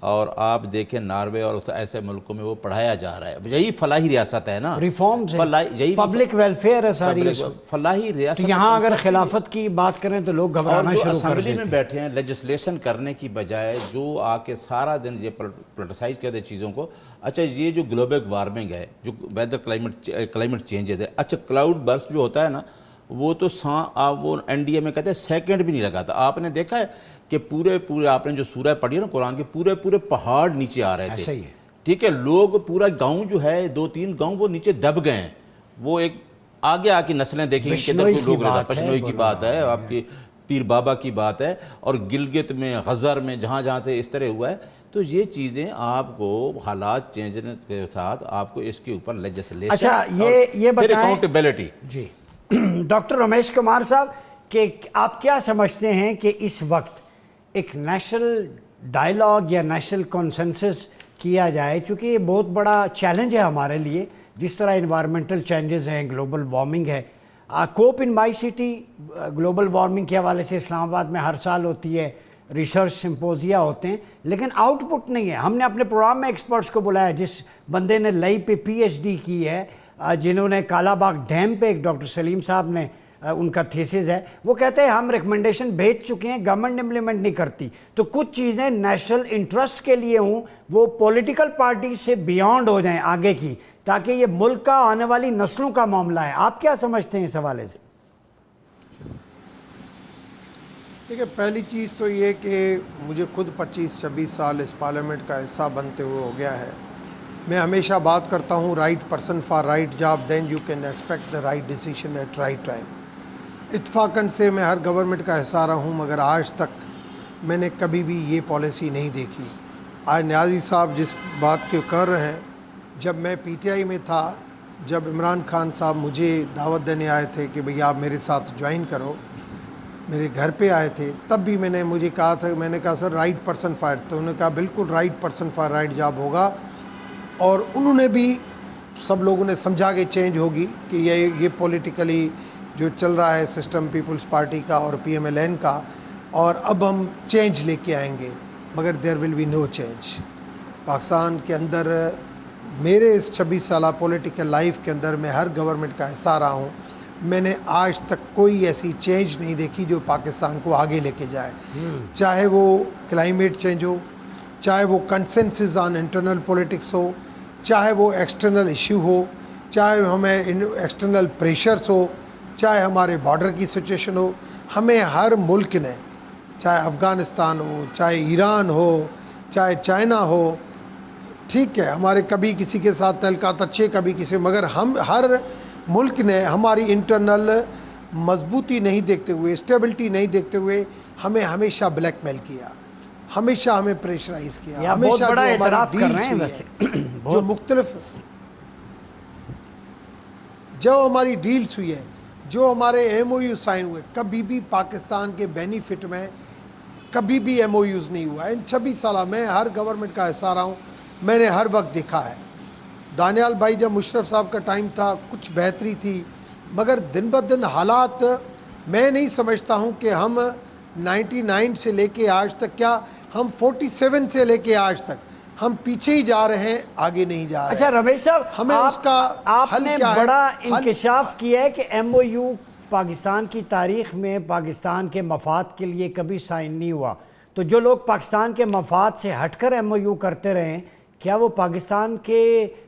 اور آپ دیکھیں ناروے اور ایسے ملکوں میں وہ پڑھایا جا رہا ہے۔ یہی فلاحی ریاست ہے نا، ریفارمز ہے، پبلک ویلفیئر ہے ساری، فلاحی ریاست۔ یہاں اگر خلافت کی بات کریں تو لوگ گھبرانا شروع کر دیتے ہیں۔ اسمبلی میں بیٹھے ہیں لیجسلیشن کرنے کی بجائے، جو آ کے سارا دن یہ پولیٹیسائز کرتے چیزوں کو۔ اچھا یہ جو گلوبل وارمنگ ہے، جو ویدر کلائمیٹ چینجز ہے، اچھا کلاؤڈ برسٹ جو ہوتا ہے نا، وہ تو وہ NDA میں کہتے ہیں سیکنڈ بھی نہیں لگاتا۔ آپ نے دیکھا ہے کہ پورے آپ نے جو سورہ پڑھی ہے نا قرآن کے، پورے پہاڑ نیچے آ رہے تھے، ٹھیک ہے، لوگ پورا گاؤں جو ہے 2-3 گاؤں وہ نیچے دب گئے ہیں۔ وہ ایک آگے آ کی نسلیں دیکھیں گے کدھر کوئی لوگ رہتا، پشنوئی کی بات ہے، آپ کی پیر بابا کی بات ہے، اور گلگت میں، غزر میں، جہاں تھے اس طرح ہوا ہے۔ تو یہ چیزیں آپ کو حالات چینجنے کے ساتھ آپ کو اس کے اوپر لیجسلیشن، اچھا یہ بتائیں اکاؤنٹیبلٹی۔ جی ڈاکٹر رمیش کمار صاحب، کہ آپ کیا سمجھتے ہیں کہ اس وقت ایک نیشنل ڈائیلاگ یا نیشنل کنسنسس کیا جائے، چونکہ یہ بہت بڑا چیلنج ہے ہمارے لیے، جس طرح انوائرمنٹل چینجز ہیں، گلوبل وارمنگ ہے۔ کوپ ان مائی سٹی گلوبل وارمنگ کے حوالے سے اسلام آباد میں ہر سال ہوتی ہے، ریسرچ سمپوزیا ہوتے ہیں، لیکن آؤٹ پٹ نہیں ہے۔ ہم نے اپنے پروگرام میں ایکسپرٹس کو بلایا، جس بندے نے لئی پہ PhD کی ہے، جنہوں نے کالا باغ ڈیم پہ، ایک ڈاکٹر سلیم صاحب نے، ان کا تھیسز ہے، وہ کہتے ہیں ہم ریکمنڈیشن بھیج چکے ہیں، گورنمنٹ امپلیمنٹ نہیں کرتی۔ تو کچھ چیزیں نیشنل انٹرسٹ کے لیے ہوں، وہ پولیٹیکل پارٹی سے بیانڈ ہو جائیں آگے کی، تاکہ یہ ملک کا آنے والی نسلوں کا معاملہ ہے۔ آپ کیا سمجھتے ہیں اس حوالے سے؟ دیکھیں، پہلی چیز تو یہ کہ مجھے خود 25-26 سال اس پارلیمنٹ کا حصہ بنتے ہوئے ہو گیا ہے۔ میں ہمیشہ بات کرتا ہوں right person for right job, then you can expect the right decision at right time. اتفاقاً سے میں ہر گورنمنٹ کا حصہ رہا ہوں، مگر آج تک میں نے کبھی بھی یہ پالیسی نہیں دیکھی۔ آج نیازی صاحب جس بات کے کر رہے ہیں، جب میں PTI میں تھا، جب عمران خان صاحب مجھے دعوت دینے آئے تھے کہ بھئی آپ میرے ساتھ جوائن کرو، میرے گھر پہ آئے تھے تب بھی مجھے کہا تھا، میں نے کہا سر رائٹ پرسن فار، تو انہوں نے کہا بالکل right person for right job ہوگا، اور انہوں نے بھی سب لوگوں نے سمجھا کہ چینج ہوگی، کہ یہ پولیٹیکلی جو چل رہا ہے سسٹم پیپلز پارٹی کا اور PMLN کا، اور اب ہم چینج لے کے آئیں گے، مگر there will be no change. Pakistan کے اندر میرے اس 26 سالہ پولیٹیکل لائف کے اندر میں ہر گورنمنٹ کا حصہ رہا ہوں، میں نے آج تک کوئی ایسی چینج نہیں دیکھی جو پاکستان کو آگے لے کے جائے، چاہے وہ کلائمیٹ چینج ہو، چاہے وہ کنسنسس آن انٹرنل پولیٹکس ہو، چاہے وہ ایکسٹرنل ایشو ہو، چاہے ہمیں ایکسٹرنل پریشرز ہو، چاہے ہمارے بارڈر کی سچویشن ہو، ہمیں ہر ملک نے، چاہے افغانستان ہو، چاہے ایران ہو، چاہے چائنا ہو، ٹھیک ہے ہمارے کبھی کسی کے ساتھ تعلقات اچھے، کبھی کسی، مگر ہم ہر ملک نے ہماری انٹرنل مضبوطی نہیں دیکھتے ہوئے، اسٹیبلٹی نہیں دیکھتے ہوئے ہمیں ہمیشہ بلیک میل کیا، ہمیشہ ہمیں پریشرائز کیا، یہ آپ بہت ہمیشہ بڑا جو اعتراف ہماری کر رہے ہیں ڈیلز ویسے ہوئی ہیں، جو مختلف جو ہماری ڈیلز ہوئی ہے، جو ہمارے MOU سائن ہوئے، کبھی بھی پاکستان کے بینیفٹ میں کبھی بھی MOUs نہیں ہوا۔ ان 26 سالہ میں ہر گورنمنٹ کا حصہ رہا ہوں، میں نے ہر وقت دیکھا ہے۔ دانیال بھائی جب مشرف صاحب کا ٹائم تھا کچھ بہتری تھی، مگر دن بدن حالات، میں نہیں سمجھتا ہوں کہ ہم 99 سے لے کے آج تک، کیا ہم 47 سے لے کے آج تک ہم پیچھے ہی جا رہے ہیں، آگے نہیں جا رہے۔ اچھا رمیش صاحب، ہمیں اس کا آپ حل نے کیا ہے؟ بڑا حل انکشاف کیا ہے کہ MOU پاکستان کی تاریخ میں پاکستان کے مفاد کے لیے کبھی سائن نہیں ہوا، تو جو لوگ پاکستان کے مفاد سے ہٹ کر MOU کرتے رہے ہیں، کیا وہ پاکستان کے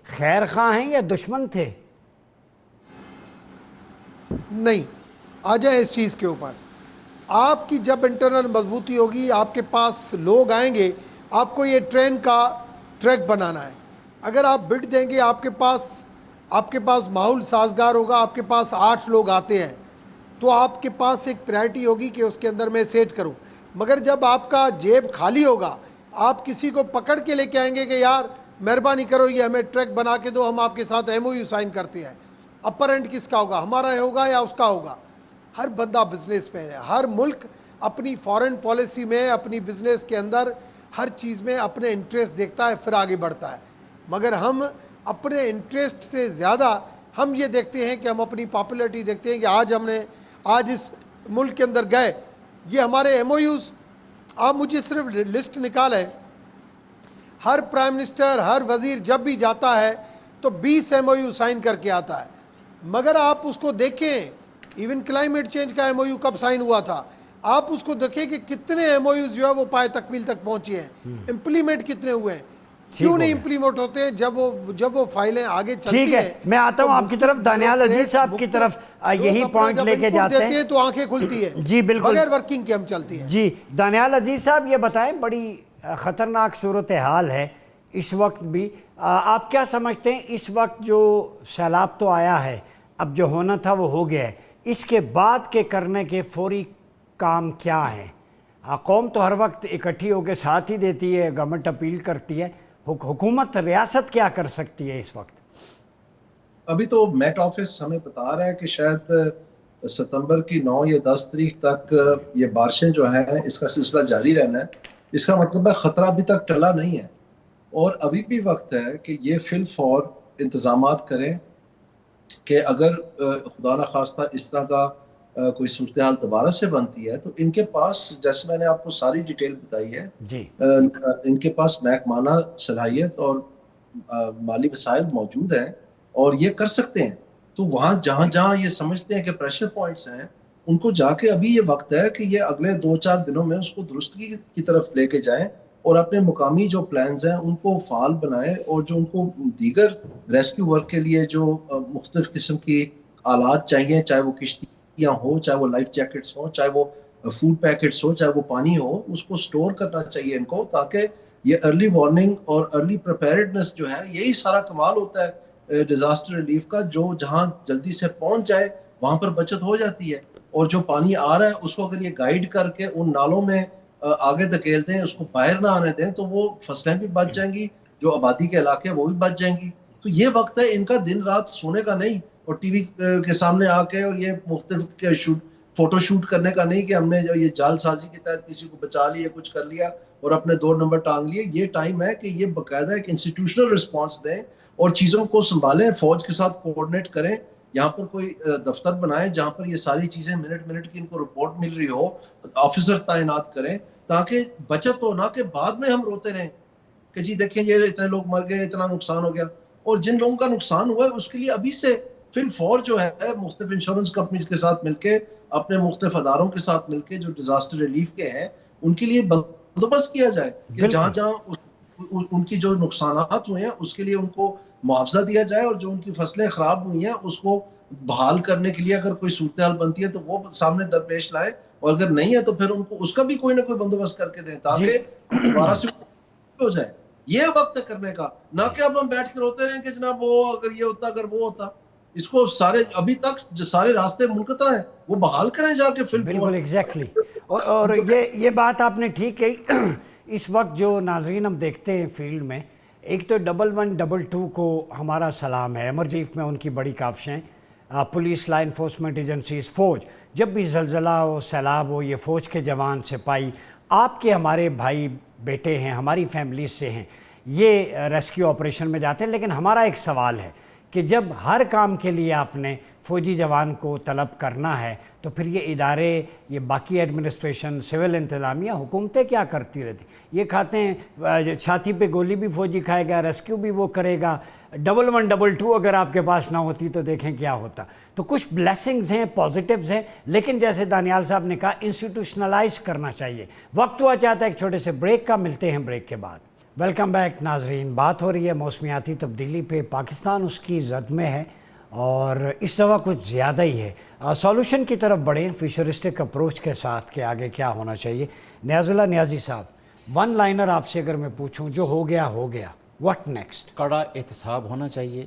خیر خواہ ہیں یا دشمن تھے؟ نہیں، آ جائیں اس چیز کے اوپر، آپ کی جب انٹرنل مضبوطی ہوگی، آپ کے پاس لوگ آئیں گے، آپ کو یہ ٹرین کا ٹریک بنانا ہے، اگر آپ بٹ دیں گے، آپ کے پاس ماحول سازگار ہوگا، آپ کے پاس 8 لوگ آتے ہیں، تو آپ کے پاس ایک پرائرٹی ہوگی کہ اس کے اندر میں سیٹ کروں، مگر جب آپ کا جیب خالی ہوگا، آپ کسی کو پکڑ کے لے کے آئیں گے کہ یار مہربانی کرو یہ ہمیں ٹریک بنا کے دو، ہم آپ کے ساتھ MOU سائن کرتے ہیں، اپر اینڈ کس کا ہوگا، ہمارا ہوگا یا اس کا ہوگا؟ ہر بندہ بزنس میں ہے، ہر ملک اپنی فارن پالیسی میں، اپنی بزنس کے اندر ہر چیز میں اپنے انٹرسٹ دیکھتا ہے، پھر آگے بڑھتا ہے، مگر ہم اپنے انٹرسٹ سے زیادہ ہم یہ دیکھتے ہیں کہ ہم اپنی پاپولیرٹی دیکھتے ہیں کہ آج اس ملک کے اندر گئے، یہ ہمارے MOUs، آپ مجھے صرف لسٹ نکالیں، ہر پرائم منسٹر، ہر وزیر جب بھی جاتا ہے تو 20 MOU سائن کر کے آتا ہے، مگر آپ اس کو دیکھیں، ایون کلائمیٹ چینج کا MOU کب سائن ہوا تھا، آپ اس کو دیکھیں کہ کتنے MOUs جو ہے وہ پائے تکمیل تک پہنچے ہیں، امپلیمنٹ کتنے ہوئے ہیں، کیوں نہیں امپلیمنٹ ہوتے ہیں؟ جب وہ فائلیں آگے چلتی ہیں۔ ٹھیک ہے، میں آتا ہوں آپ کی طرف، دانیال عزیز صاحب کی طرف یہی پوائنٹ لے کے جاتے ہیں تو آنکھیں کھلتی ہیں، جی بالکل، بغیر ورکنگ کے ہم چلتی ہیں۔ جی دانیال عزیز صاحب یہ بتائیں، بڑی خطرناک صورتحال ہے اس وقت بھی، آپ کیا سمجھتے ہیں اس وقت جو سیلاب تو آیا ہے، اب جو ہونا تھا وہ ہو گیا ہے، اس کے بعد کے کرنے کے فوری کام کیا ہیں؟ قوم تو ہر وقت اکٹھی ہو کے ساتھ ہی دیتی ہے، گورنمنٹ اپیل کرتی ہے، حکومت ریاست کیا کر سکتی ہے اس وقت؟ ابھی تو میٹ آفس ہمیں بتا رہا ہے کہ شاید ستمبر کی 9 یا 10 تاریخ تک یہ بارشیں جو ہیں اس کا سلسلہ جاری رہنا ہے، اس کا مطلب ہے خطرہ ابھی تک ٹلا نہیں ہے، اور ابھی بھی وقت ہے کہ یہ فی الفور انتظامات کریں کہ اگر خدا نخواستہ اس طرح کا کوئی صورتحال دوبارہ سے بنتی ہے تو ان کے پاس، جیسے میں نے آپ کو ساری ڈیٹیل بتائی ہے، جی ان کے پاس محکمانہ صلاحیت اور مالی وسائل موجود ہیں اور یہ کر سکتے ہیں، تو وہاں جہاں یہ سمجھتے ہیں کہ پریشر پوائنٹس ہیں، ان کو جا کے ابھی یہ وقت ہے کہ یہ اگلے 2-4 دنوں میں اس کو درستگی کی طرف لے کے جائیں، اور اپنے مقامی جو پلانز ہیں ان کو فعال بنائیں، اور جو ان کو دیگر ریسکیو ورک کے لیے جو مختلف قسم کی آلات چاہیے، چاہے وہ کشتیاں ہوں، چاہے وہ لائف جیکٹس ہوں، چاہے وہ فوڈ پیکٹس ہو، چاہے وہ پانی ہو، اس کو سٹور کرنا چاہیے ان کو، تاکہ یہ ارلی وارننگ اور ارلی پریپیئرڈنس جو ہے، یہی سارا کمال ہوتا ہے ڈیزاسٹر ریلیف کا، جو جہاں جلدی سے پہنچ جائے وہاں پر بچت ہو جاتی ہے، اور جو پانی آ رہا ہے اس کو اگر یہ گائیڈ کر کے ان نالوں میں آگے دھکیل دیں، اس کو باہر نہ آنے دیں، تو وہ فصلیں بھی بچ جائیں گی، جو آبادی کے علاقے وہ بھی بچ جائیں گی۔ تو یہ وقت ہے ان کا دن رات سونے کا نہیں، اور ٹی وی کے سامنے آ کے اور یہ مختلف فوٹو شوٹ کرنے کا نہیں کہ ہم نے جو یہ جال سازی کے تحت کسی کو بچا لیا, کچھ کر لیا اور اپنے 2 نمبر ٹانگ لیے. یہ ٹائم ہے کہ یہ باقاعدہ ایک انسٹیٹیوشنل رسپانس دیں اور چیزوں کو سنبھالیں, فوج کے ساتھ کوآرڈینیٹ کریں, یہاں پر کوئی دفتر بنائیں جہاں پر یہ ساری چیزیں منٹ کی ان کو رپورٹ مل رہی ہو, آفیسر تعینات کریں تاکہ بچت ہو, نہ کہ بعد میں ہم روتے رہیں کہ جی دیکھیں یہ اتنے لوگ مر گئے, اتنا نقصان ہو گیا. اور جن لوگوں کا نقصان ہوا ہے اس کے لیے ابھی سے فی الفور جو ہے مختلف انشورنس کمپنیز کے ساتھ مل کے, اپنے مختلف اداروں کے ساتھ مل کے جو ڈیزاسٹر ریلیف کے ہیں ان کے لیے بندوبست کیا جائے کہ جہاں جہاں ان کی جو نقصانات ہوئے ہیں اس کے لیے ان کو معاوضہ دیا جائے, اور جو ان کی فصلیں خراب ہوئی ہیں اس کو بحال کرنے کے لیے اگر کوئی صورتحال بنتی ہے تو وہ سامنے درپیش لائے, اور اگر نہیں ہے تو پھر ان کو اس کا بھی کوئی نہ کوئی بندوبست کر کے دیں تاکہ دوبارہ سے ہو جائے. یہ وقت ہے کرنے کا, نہ کہ اب ہم بیٹھ کے روتے رہیں کہ جناب وہ اگر یہ ہوتا اگر وہ ہوتا. اس کو سارے ابھی تک جو سارے راستے منقطع ہیں وہ بحال کریں جا کے. بالکل ایگزیکٹلی. اور یہ بات آپ نے ٹھیک کہی. اس وقت جو ناظرین ہم دیکھتے ہیں فیلڈ میں, ایک تو 1122 کو ہمارا سلام ہے, ایمرجیف میں ان کی بڑی کاوشیں, پولیس, لا انفورسمنٹ ایجنسیز, فوج, جب بھی زلزلہ ہو, سیلاب ہو, یہ فوج کے جوان, سپاہی, آپ کے ہمارے بھائی بیٹے ہیں, ہماری فیملیز سے ہیں, یہ ریسکیو آپریشن میں جاتے ہیں. لیکن ہمارا ایک سوال ہے کہ جب ہر کام کے لیے آپ نے فوجی جوان کو طلب کرنا ہے تو پھر یہ ادارے, یہ باقی ایڈمنسٹریشن, سول انتظامیہ, حکومتیں کیا کرتی رہتی؟ یہ کھاتے ہیں چھاتی پہ گولی بھی فوجی کھائے گا, ریسکیو بھی وہ کرے گا. 1122 اگر آپ کے پاس نہ ہوتی تو دیکھیں کیا ہوتا. تو کچھ بلیسنگز ہیں, پازیٹیوز ہیں, لیکن جیسے دانیال صاحب نے کہا انسٹیٹیوشنلائز کرنا چاہیے. وقت ہوا چاہتا ہے ایک چھوٹے سے بریک کا, ملتے ہیں بریک کے بعد. ویلکم بیک ناظرین. بات ہو رہی ہے موسمیاتی تبدیلی پہ. پاکستان اس کی زد میں ہے اور اس دفعہ کچھ زیادہ ہی ہے. سولوشن کی طرف بڑھیں فیوچرسٹک اپروچ کے ساتھ کہ آگے کیا ہونا چاہیے. نیاز اللہ نیازی صاحب, ون لائنر آپ سے اگر میں پوچھوں, جو ہو گیا ہو گیا, واٹ نیکسٹ؟ کڑا احتساب ہونا چاہیے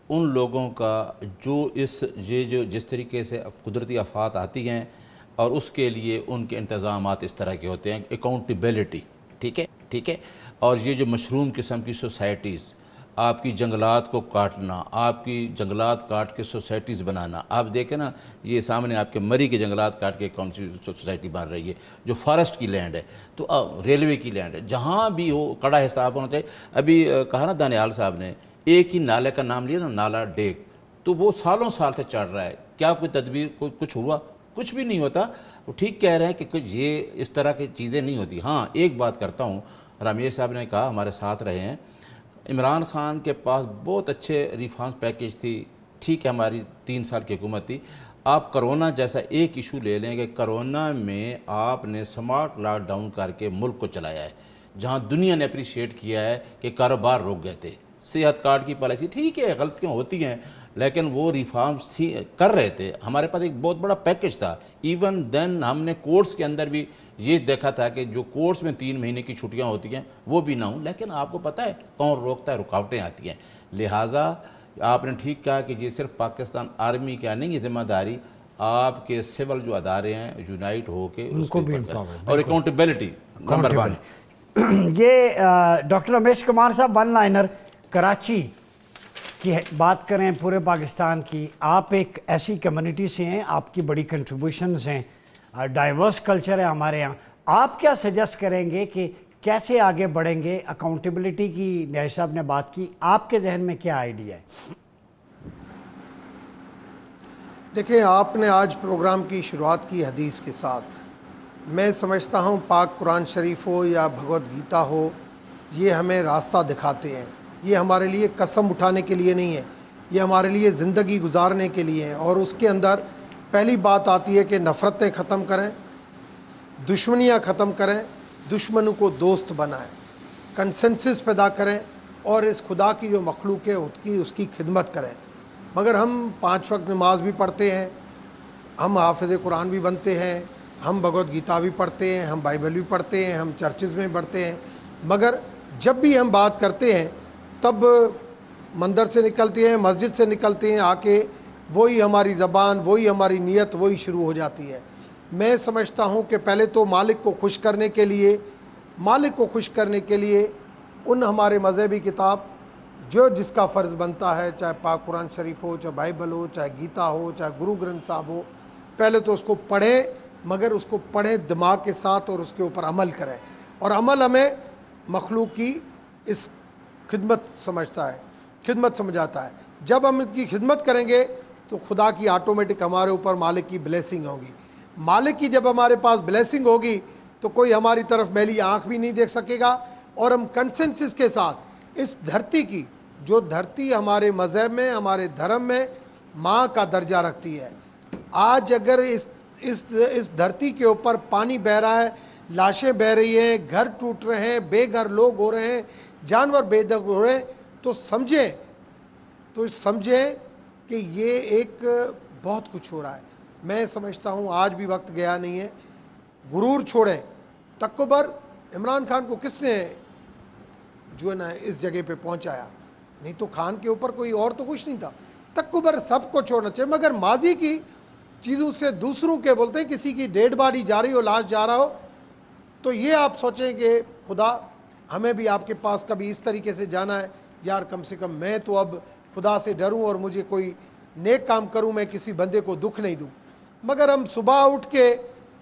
ان لوگوں کا جو جس طریقے سے قدرتی آفات آتی ہیں اور اس کے لیے ان کے انتظامات اس طرح کے ہوتے ہیں. اکاؤنٹیبلٹی, ٹھیک ہے. اور یہ جو مشروم قسم کی سوسائٹیز, آپ کی جنگلات کو کاٹنا, آپ کی جنگلات کاٹ کے سوسائٹیز بنانا. آپ دیکھیں نا, یہ سامنے آپ کے مری کے جنگلات کاٹ کے کون سی سوسائٹی بن رہی ہے جو فارسٹ کی لینڈ ہے, تو ریلوے کی لینڈ ہے, جہاں بھی ہو کڑا حساب ہونا چاہیے. ابھی کہا نا دانیال صاحب نے, ایک ہی نالے کا نام لیا نا, نالا ڈیگ, تو وہ سالوں سال سے چڑھ رہا ہے. کیا کوئی تدبیر, کچھ ہوا؟ کچھ بھی نہیں ہوتا. وہ ٹھیک کہہ رہے ہیں کہ کچھ یہ اس طرح کی چیزیں نہیں ہوتی. ہاں ایک بات کرتا ہوں, رمیش صاحب نے کہا, ہمارے ساتھ رہے ہیں, عمران خان کے پاس بہت اچھے ریفارمز پیکیج تھی. ٹھیک ہے, ہماری 3 سال کی حکومت تھی. آپ کرونا جیسا ایک ایشو لے لیں کہ کرونا میں آپ نے سمارٹ لاک ڈاؤن کر کے ملک کو چلایا ہے, جہاں دنیا نے اپریشیٹ کیا ہے کہ کاروبار رک گئے تھے. صحت کارڈ کی پالیسی ٹھیک ہے, غلطیاں ہوتی ہیں, لیکن وہ ریفارمز کر رہے تھے. ہمارے پاس ایک بہت بڑا پیکیج تھا. ایون دین ہم نے کورٹس کے اندر بھی یہ دیکھا تھا کہ جو کورٹس میں 3 مہینے کی چھٹیاں ہوتی ہیں وہ بھی نہ ہوں. لیکن آپ کو پتہ ہے کون روکتا ہے؟ رکاوٹیں آتی ہیں. لہٰذا آپ نے ٹھیک کہا کہ یہ صرف پاکستان آرمی کا نہیں ہے ذمہ داری, آپ کے سول جو ادارے ہیں یونائٹ ہو کے اس کو بھی, اور اکاؤنٹیبلٹی نمبر 1. یہ ڈاکٹر رمیش کمار صاحب, ون لائنر, کراچی کی بات کریں, پورے پاکستان کی, آپ ایک ایسی کمیونٹی سے ہیں, آپ کی بڑی کنٹریبیوشنز ہیں, ڈائیورس کلچر ہے ہمارے یہاں. آپ کیا سجیسٹ کریں گے کہ کیسے آگے بڑھیں گے؟ اکاؤنٹیبلٹی کی نیاز صاحب نے بات کی, آپ کے ذہن میں کیا آئیڈیا ہے؟ دیکھیں, آپ نے آج پروگرام کی شروعات کی حدیث کے ساتھ. میں سمجھتا ہوں پاک قرآن شریف ہو یا بھگوت گیتا ہو, یہ ہمیں راستہ دکھاتے ہیں. یہ ہمارے لیے قسم اٹھانے کے لیے نہیں ہے, یہ ہمارے لیے زندگی گزارنے کے لیے ہیں. اور اس کے اندر پہلی بات آتی ہے کہ نفرتیں ختم کریں, دشمنیاں ختم کریں, دشمنوں کو دوست بنائیں, کنسنسس پیدا کریں, اور اس خدا کی جو مخلوق ہے اس کی خدمت کریں. مگر ہم 5 وقت نماز بھی پڑھتے ہیں, ہم حافظ قرآن بھی بنتے ہیں, ہم بھگوت گیتا بھی پڑھتے ہیں, ہم بائبل بھی پڑھتے ہیں, ہم چرچز میں پڑھتے ہیں, مگر جب بھی ہم بات کرتے ہیں تب مندر سے نکلتے ہیں, مسجد سے نکلتے ہیں, آ کے وہی ہماری زبان, وہی ہماری نیت, وہی شروع ہو جاتی ہے. میں سمجھتا ہوں کہ پہلے تو مالک کو خوش کرنے کے لیے ان ہمارے مذہبی کتاب جو جس کا فرض بنتا ہے, چاہے پاک قرآن شریف ہو, چاہے بائبل ہو, چاہے گیتا ہو, چاہے گرو گرنتھ صاحب ہو, پہلے تو اس کو پڑھیں، مگر اس کو پڑھیں دماغ کے ساتھ اور اس کے اوپر عمل کریں. اور عمل ہمیں مخلوق کی اس خدمت سمجھتا ہے، خدمت سمجھاتا ہے. جب ہم ان کی خدمت کریں گے تو خدا کی آٹومیٹک ہمارے اوپر مالک کی بلیسنگ ہوگی. مالک کی جب ہمارے پاس بلیسنگ ہوگی تو کوئی ہماری طرف میلی آنکھ بھی نہیں دیکھ سکے گا. اور ہم کنسنسس کے ساتھ اس دھرتی کی، جو دھرتی ہمارے مذہب میں، ہمارے دھرم میں ماں کا درجہ رکھتی ہے، آج اگر اس دھرتی کے اوپر پانی بہ رہا ہے، لاشیں بہ رہی ہیں، گھر ٹوٹ رہے ہیں، بے گھر لوگ ہو رہے ہیں، جانور بے دخل ہو رہے ہیں، تو سمجھیں کہ یہ ایک بہت کچھ ہو رہا ہے. میں سمجھتا ہوں آج بھی وقت گیا نہیں ہے. غرور چھوڑیں. تکبر، عمران خان کو کس نے جو ہے نا اس جگہ پہ پہنچایا؟ نہیں تو خان کے اوپر کوئی اور تو کچھ نہیں تھا. تکبر سب کو چھوڑنا چاہیے، مگر ماضی کی چیزوں سے دوسروں کے بولتے ہیں کسی کی ڈیڈ باڈی جا رہی ہو، لاش جا رہا ہو، تو یہ آپ سوچیں کہ خدا ہمیں بھی آپ کے پاس کبھی اس طریقے سے جانا ہے، یار کم سے کم میں تو اب خدا سے ڈروں اور مجھے کوئی نیک کام کروں، میں کسی بندے کو دکھ نہیں دوں. مگر ہم صبح اٹھ کے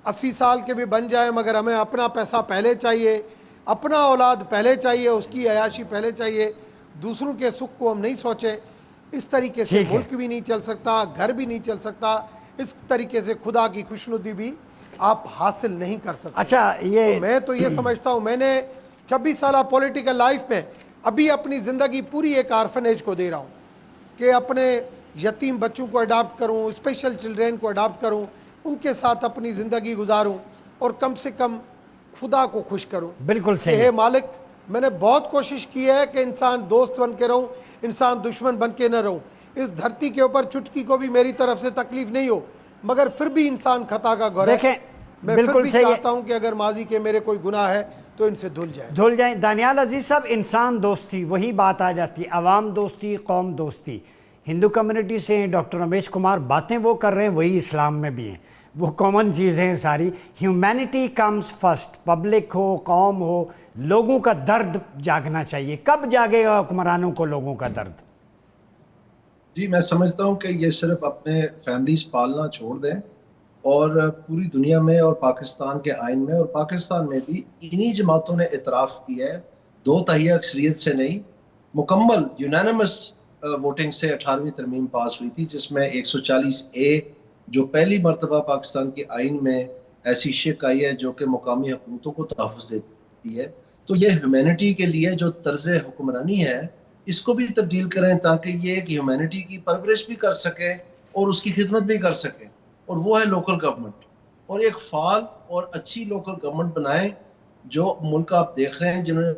80 سال کے بھی بن جائیں، مگر ہمیں اپنا پیسہ پہلے چاہیے، اپنا اولاد پہلے چاہیے، اس کی عیاشی پہلے چاہیے، دوسروں کے سکھ کو ہم نہیں سوچیں. اس طریقے سے ٹھیک ہے. ملک بھی نہیں چل سکتا، گھر بھی نہیں چل سکتا، اس طریقے سے خدا کی خوشنودی بھی آپ حاصل نہیں کر سکتے. اچھا، یہ میں تو یہ سمجھتا ہوں، میں نے 26 سالہ پولیٹیکل لائف میں ابھی اپنی زندگی پوری ایک آرفنیج کو دے رہا ہوں کہ اپنے یتیم بچوں کو اڈاپٹ کروں، اسپیشل چلڈرین کو اڈاپٹ کروں، ان کے ساتھ اپنی زندگی گزاروں اور کم سے کم خدا کو خوش کروں. بالکل کہ صحیح ہے ہے. مالک، میں نے بہت کوشش کی ہے کہ انسان دوست بن کے رہوں، انسان دشمن بن کے نہ رہوں. اس دھرتی کے اوپر چٹکی کو بھی میری طرف سے تکلیف نہیں ہو، مگر پھر بھی انسان خطا کا گھر ہے. دیکھیں میں پھر بالکل بھی صحیح ہے. چاہتا ہوں کہ اگر ماضی کے میرے کوئی گناہ ہے تو ان سے دھل جائے. دھل جائیں. دانیال عزیز صاحب، انسان دوستی، وہی بات آ جاتی ہے، عوام دوستی، قوم دوستی. ہندو کمیونٹی سے ڈاکٹر رمیش کمار باتیں وہ کر رہے ہیں وہی اسلام میں بھی ہیں، وہ کامن چیزیں ہیں ساری. Humanity comes first. پبلک ہو، قوم ہو، لوگوں کا درد جاگنا چاہیے. کب جاگے گا حکمرانوں کو لوگوں کا درد؟ جی میں سمجھتا ہوں کہ یہ صرف اپنے فیملیز پالنا چھوڑ دیں اور پوری دنیا میں اور پاکستان کے آئین میں اور پاکستان میں بھی انہی جماعتوں نے اعتراف کیا ہے، 2/3 اکثریت سے نہیں، مکمل یونانیمس ووٹنگ سے 18ویں ترمیم پاس ہوئی تھی، جس میں 140A جو پہلی مرتبہ پاکستان کے آئین میں ایسی شک آئی ہے جو کہ مقامی حکومتوں کو تحفظ دیتی ہے. تو یہ ہیومینٹی کے لیے جو طرز حکمرانی ہے اس کو بھی تبدیل کریں تاکہ یہ ایک ہیومینٹی کی پرورش بھی کر سکے اور اس کی خدمت بھی کر سکے، اور وہ ہے لوکل گورنمنٹ. اور ایک فعال اور اچھی لوکل گورنمنٹ بنائیں. جو ملک آپ دیکھ رہے ہیں جنہوں نے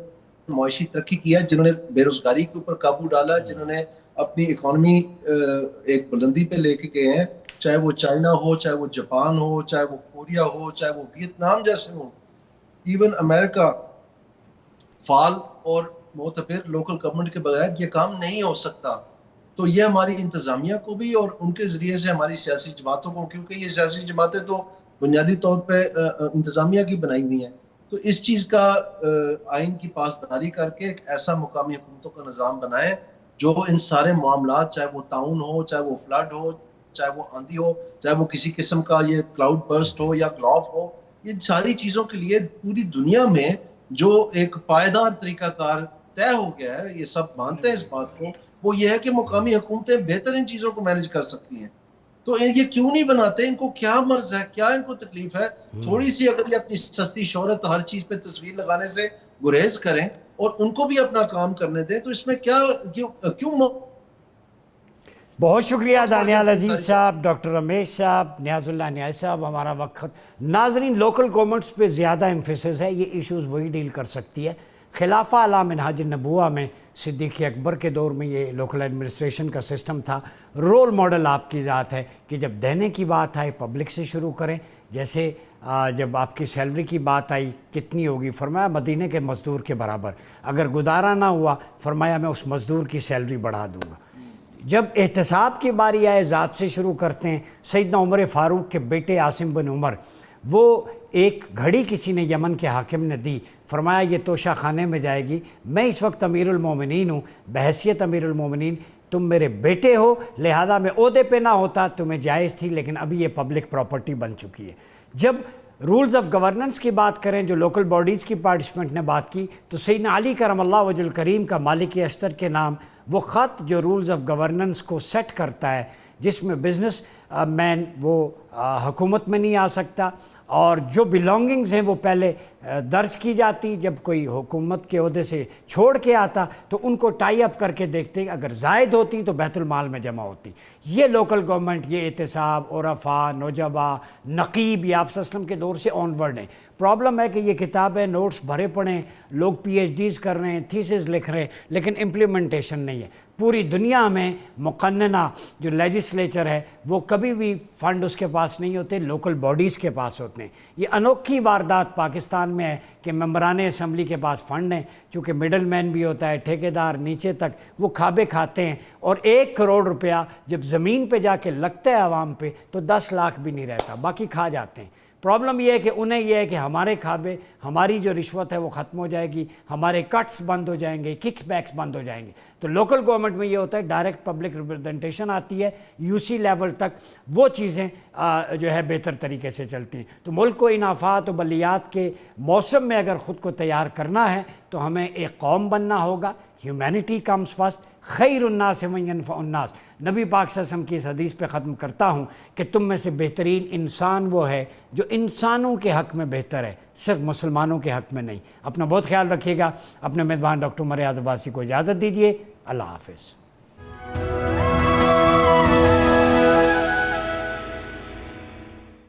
معاشی ترقی کیا، جنہوں نے بے روزگاری کے اوپر قابو ڈالا، جنہوں نے اپنی اکانومی ایک بلندی پہ لے کے گئے ہیں، چاہے وہ چائنا ہو، چاہے وہ جاپان ہو، چاہے وہ کوریا ہو، چاہے وہ ویتنام جیسے ہوں، ایون امریکہ، فعال اور معتبر لوکل گورنمنٹ کے بغیر یہ کام نہیں ہو سکتا. تو یہ ہماری انتظامیہ کو بھی اور ان کے ذریعے سے ہماری سیاسی جماعتوں کو، کیونکہ یہ سیاسی جماعتیں تو بنیادی طور پہ انتظامیہ کی بنائی ہوئی ہیں، تو اس چیز کا آئین کی پاسداری کر کے ایک ایسا مقامی حکومتوں کا نظام بنائیں جو ان سارے معاملات، چاہے وہ تعاون ہو، چاہے وہ فلڈ ہو، چاہے وہ آندھی ہو، چاہے وہ کسی قسم کا یہ کلاؤڈ برسٹ ہو یا گراف ہو، یہ ساری چیزوں کے لیے پوری دنیا میں جو ایک پائیدار طریقہ کار طے ہو گیا ہے، یہ سب مانتے ہیں اس بات کو، وہ یہ ہے کہ مقامی حکومتیں بہتر ان چیزوں کو مینج کر سکتی ہیں. تو یہ کیوں نہیں بناتے؟ ان کو کیا مرض ہے، کیا ان کو تکلیف ہے؟ تھوڑی سی اگر یہ اپنی سستی شہرت ہر چیز پہ تصویر لگانے سے گریز کریں اور ان کو بھی اپنا کام کرنے دیں، تو اس میں کیوں بہت شکریہ دانیال عزیز صاحب، ڈاکٹر رمیش صاحب، نیاز اللہ نیاز صاحب. ہمارا وقت ناظرین، لوکل گورنمنٹس پہ زیادہ ایمفیسس ہے، یہ ایشوز وہی ڈیل کر سکتی ہے. خلافہ علی منہاج النبوہ میں صدیق اکبر کے دور میں یہ لوکل ایڈمنسٹریشن کا سسٹم تھا. رول ماڈل آپ کی ذات ہے کہ جب دینے کی بات آئے پبلک سے شروع کریں. جیسے جب آپ کی سیلری کی بات آئی کتنی ہوگی، فرمایا مدینے کے مزدور کے برابر. اگر گزارا نہ ہوا فرمایا میں اس مزدور کی سیلری بڑھا دوں گا. جب احتساب کی باری آئے ذات سے شروع کرتے ہیں. سیدنا عمر فاروق کے بیٹے عاصم بن عمر، وہ ایک گھڑی کسی نے یمن کے حاکم نے دی، فرمایا یہ توشہ خانے میں جائے گی، میں اس وقت امیر المومنین ہوں، بحیثیت امیر المومنین تم میرے بیٹے ہو لہذا میں عہدے پہ نہ ہوتا تمہیں جائز تھی، لیکن ابھی یہ پبلک پراپرٹی بن چکی ہے۔ جب رولز آف گورننس کی بات کریں جو لوکل باڈیز کی پارٹیسپینٹ نے بات کی، تو سیدنا علی کرم اللہ وجہ الکریم کا مالک اشتر کے نام وہ خط جو رولز آف گورننس کو سیٹ کرتا ہے، جس میں بزنس مین وہ حکومت میں نہیں آ سکتا، اور جو بلانگنگز ہیں وہ پہلے درج کی جاتی، جب کوئی حکومت کے عہدے سے چھوڑ کے آتا تو ان کو ٹائی اپ کر کے دیکھتے، اگر زائد ہوتی تو بیت المال میں جمع ہوتی۔ یہ لوکل گورنمنٹ، یہ احتساب، عرفا، نوجبہ، نقیب، یہ آپ صلی اللہ علیہ وسلم کے دور سے آن ورڈ ہیں۔ پرابلم ہے کہ یہ کتابیں نوٹس بھرے پڑے ہیں، لوگ پی ایچ ڈیز کر رہے ہیں، تھیسز لکھ رہے ہیں، لیکن امپلیمنٹیشن نہیں ہے۔ پوری دنیا میں مقننہ جو لیجسلیچر ہے وہ کبھی بھی فنڈ اس کے پاس نہیں ہوتے، لوکل باڈیز کے پاس ہوتے ہیں۔ یہ انوکھی واردات پاکستان میں ہے کہ ممبران اسمبلی کے پاس فنڈ ہیں، چونکہ مڈل مین بھی ہوتا ہے، ٹھیکیدار نیچے تک، وہ کھابے کھاتے ہیں، اور 1 کروڑ روپیہ جب زمین پہ جا کے لگتا ہے عوام پہ تو 10 لاکھ بھی نہیں رہتا، باقی کھا جاتے ہیں۔ پرابلم یہ ہے کہ انہیں یہ ہے کہ ہمارے کھابے، ہماری جو رشوت ہے وہ ختم ہو جائے گی، ہمارے کٹس بند ہو جائیں گے، ککس بیکس بند ہو جائیں گے۔ تو لوکل گورنمنٹ میں یہ ہوتا ہے ڈائریکٹ پبلک ریپرزنٹیشن آتی ہے، یو سی لیول تک وہ چیزیں جو ہے بہتر طریقے سے چلتی ہیں۔ تو ملک کو ان آفات و بلیات کے موسم میں اگر خود کو تیار کرنا ہے تو ہمیں ایک قوم بننا ہوگا۔ ہیومینٹی کمز فرسٹ، خیر الناس من ینفع الناس۔ نبی پاک صلی اللہ علیہ وسلم کی اس حدیث پہ ختم کرتا ہوں کہ تم میں سے بہترین انسان وہ ہے جو انسانوں کے حق میں بہتر ہے، صرف مسلمانوں کے حق میں نہیں۔ اپنا بہت خیال رکھیے گا۔ اپنے میزبان ڈاکٹر عمر ایاز عباسی کو اجازت دیجیے۔ اللہ حافظ۔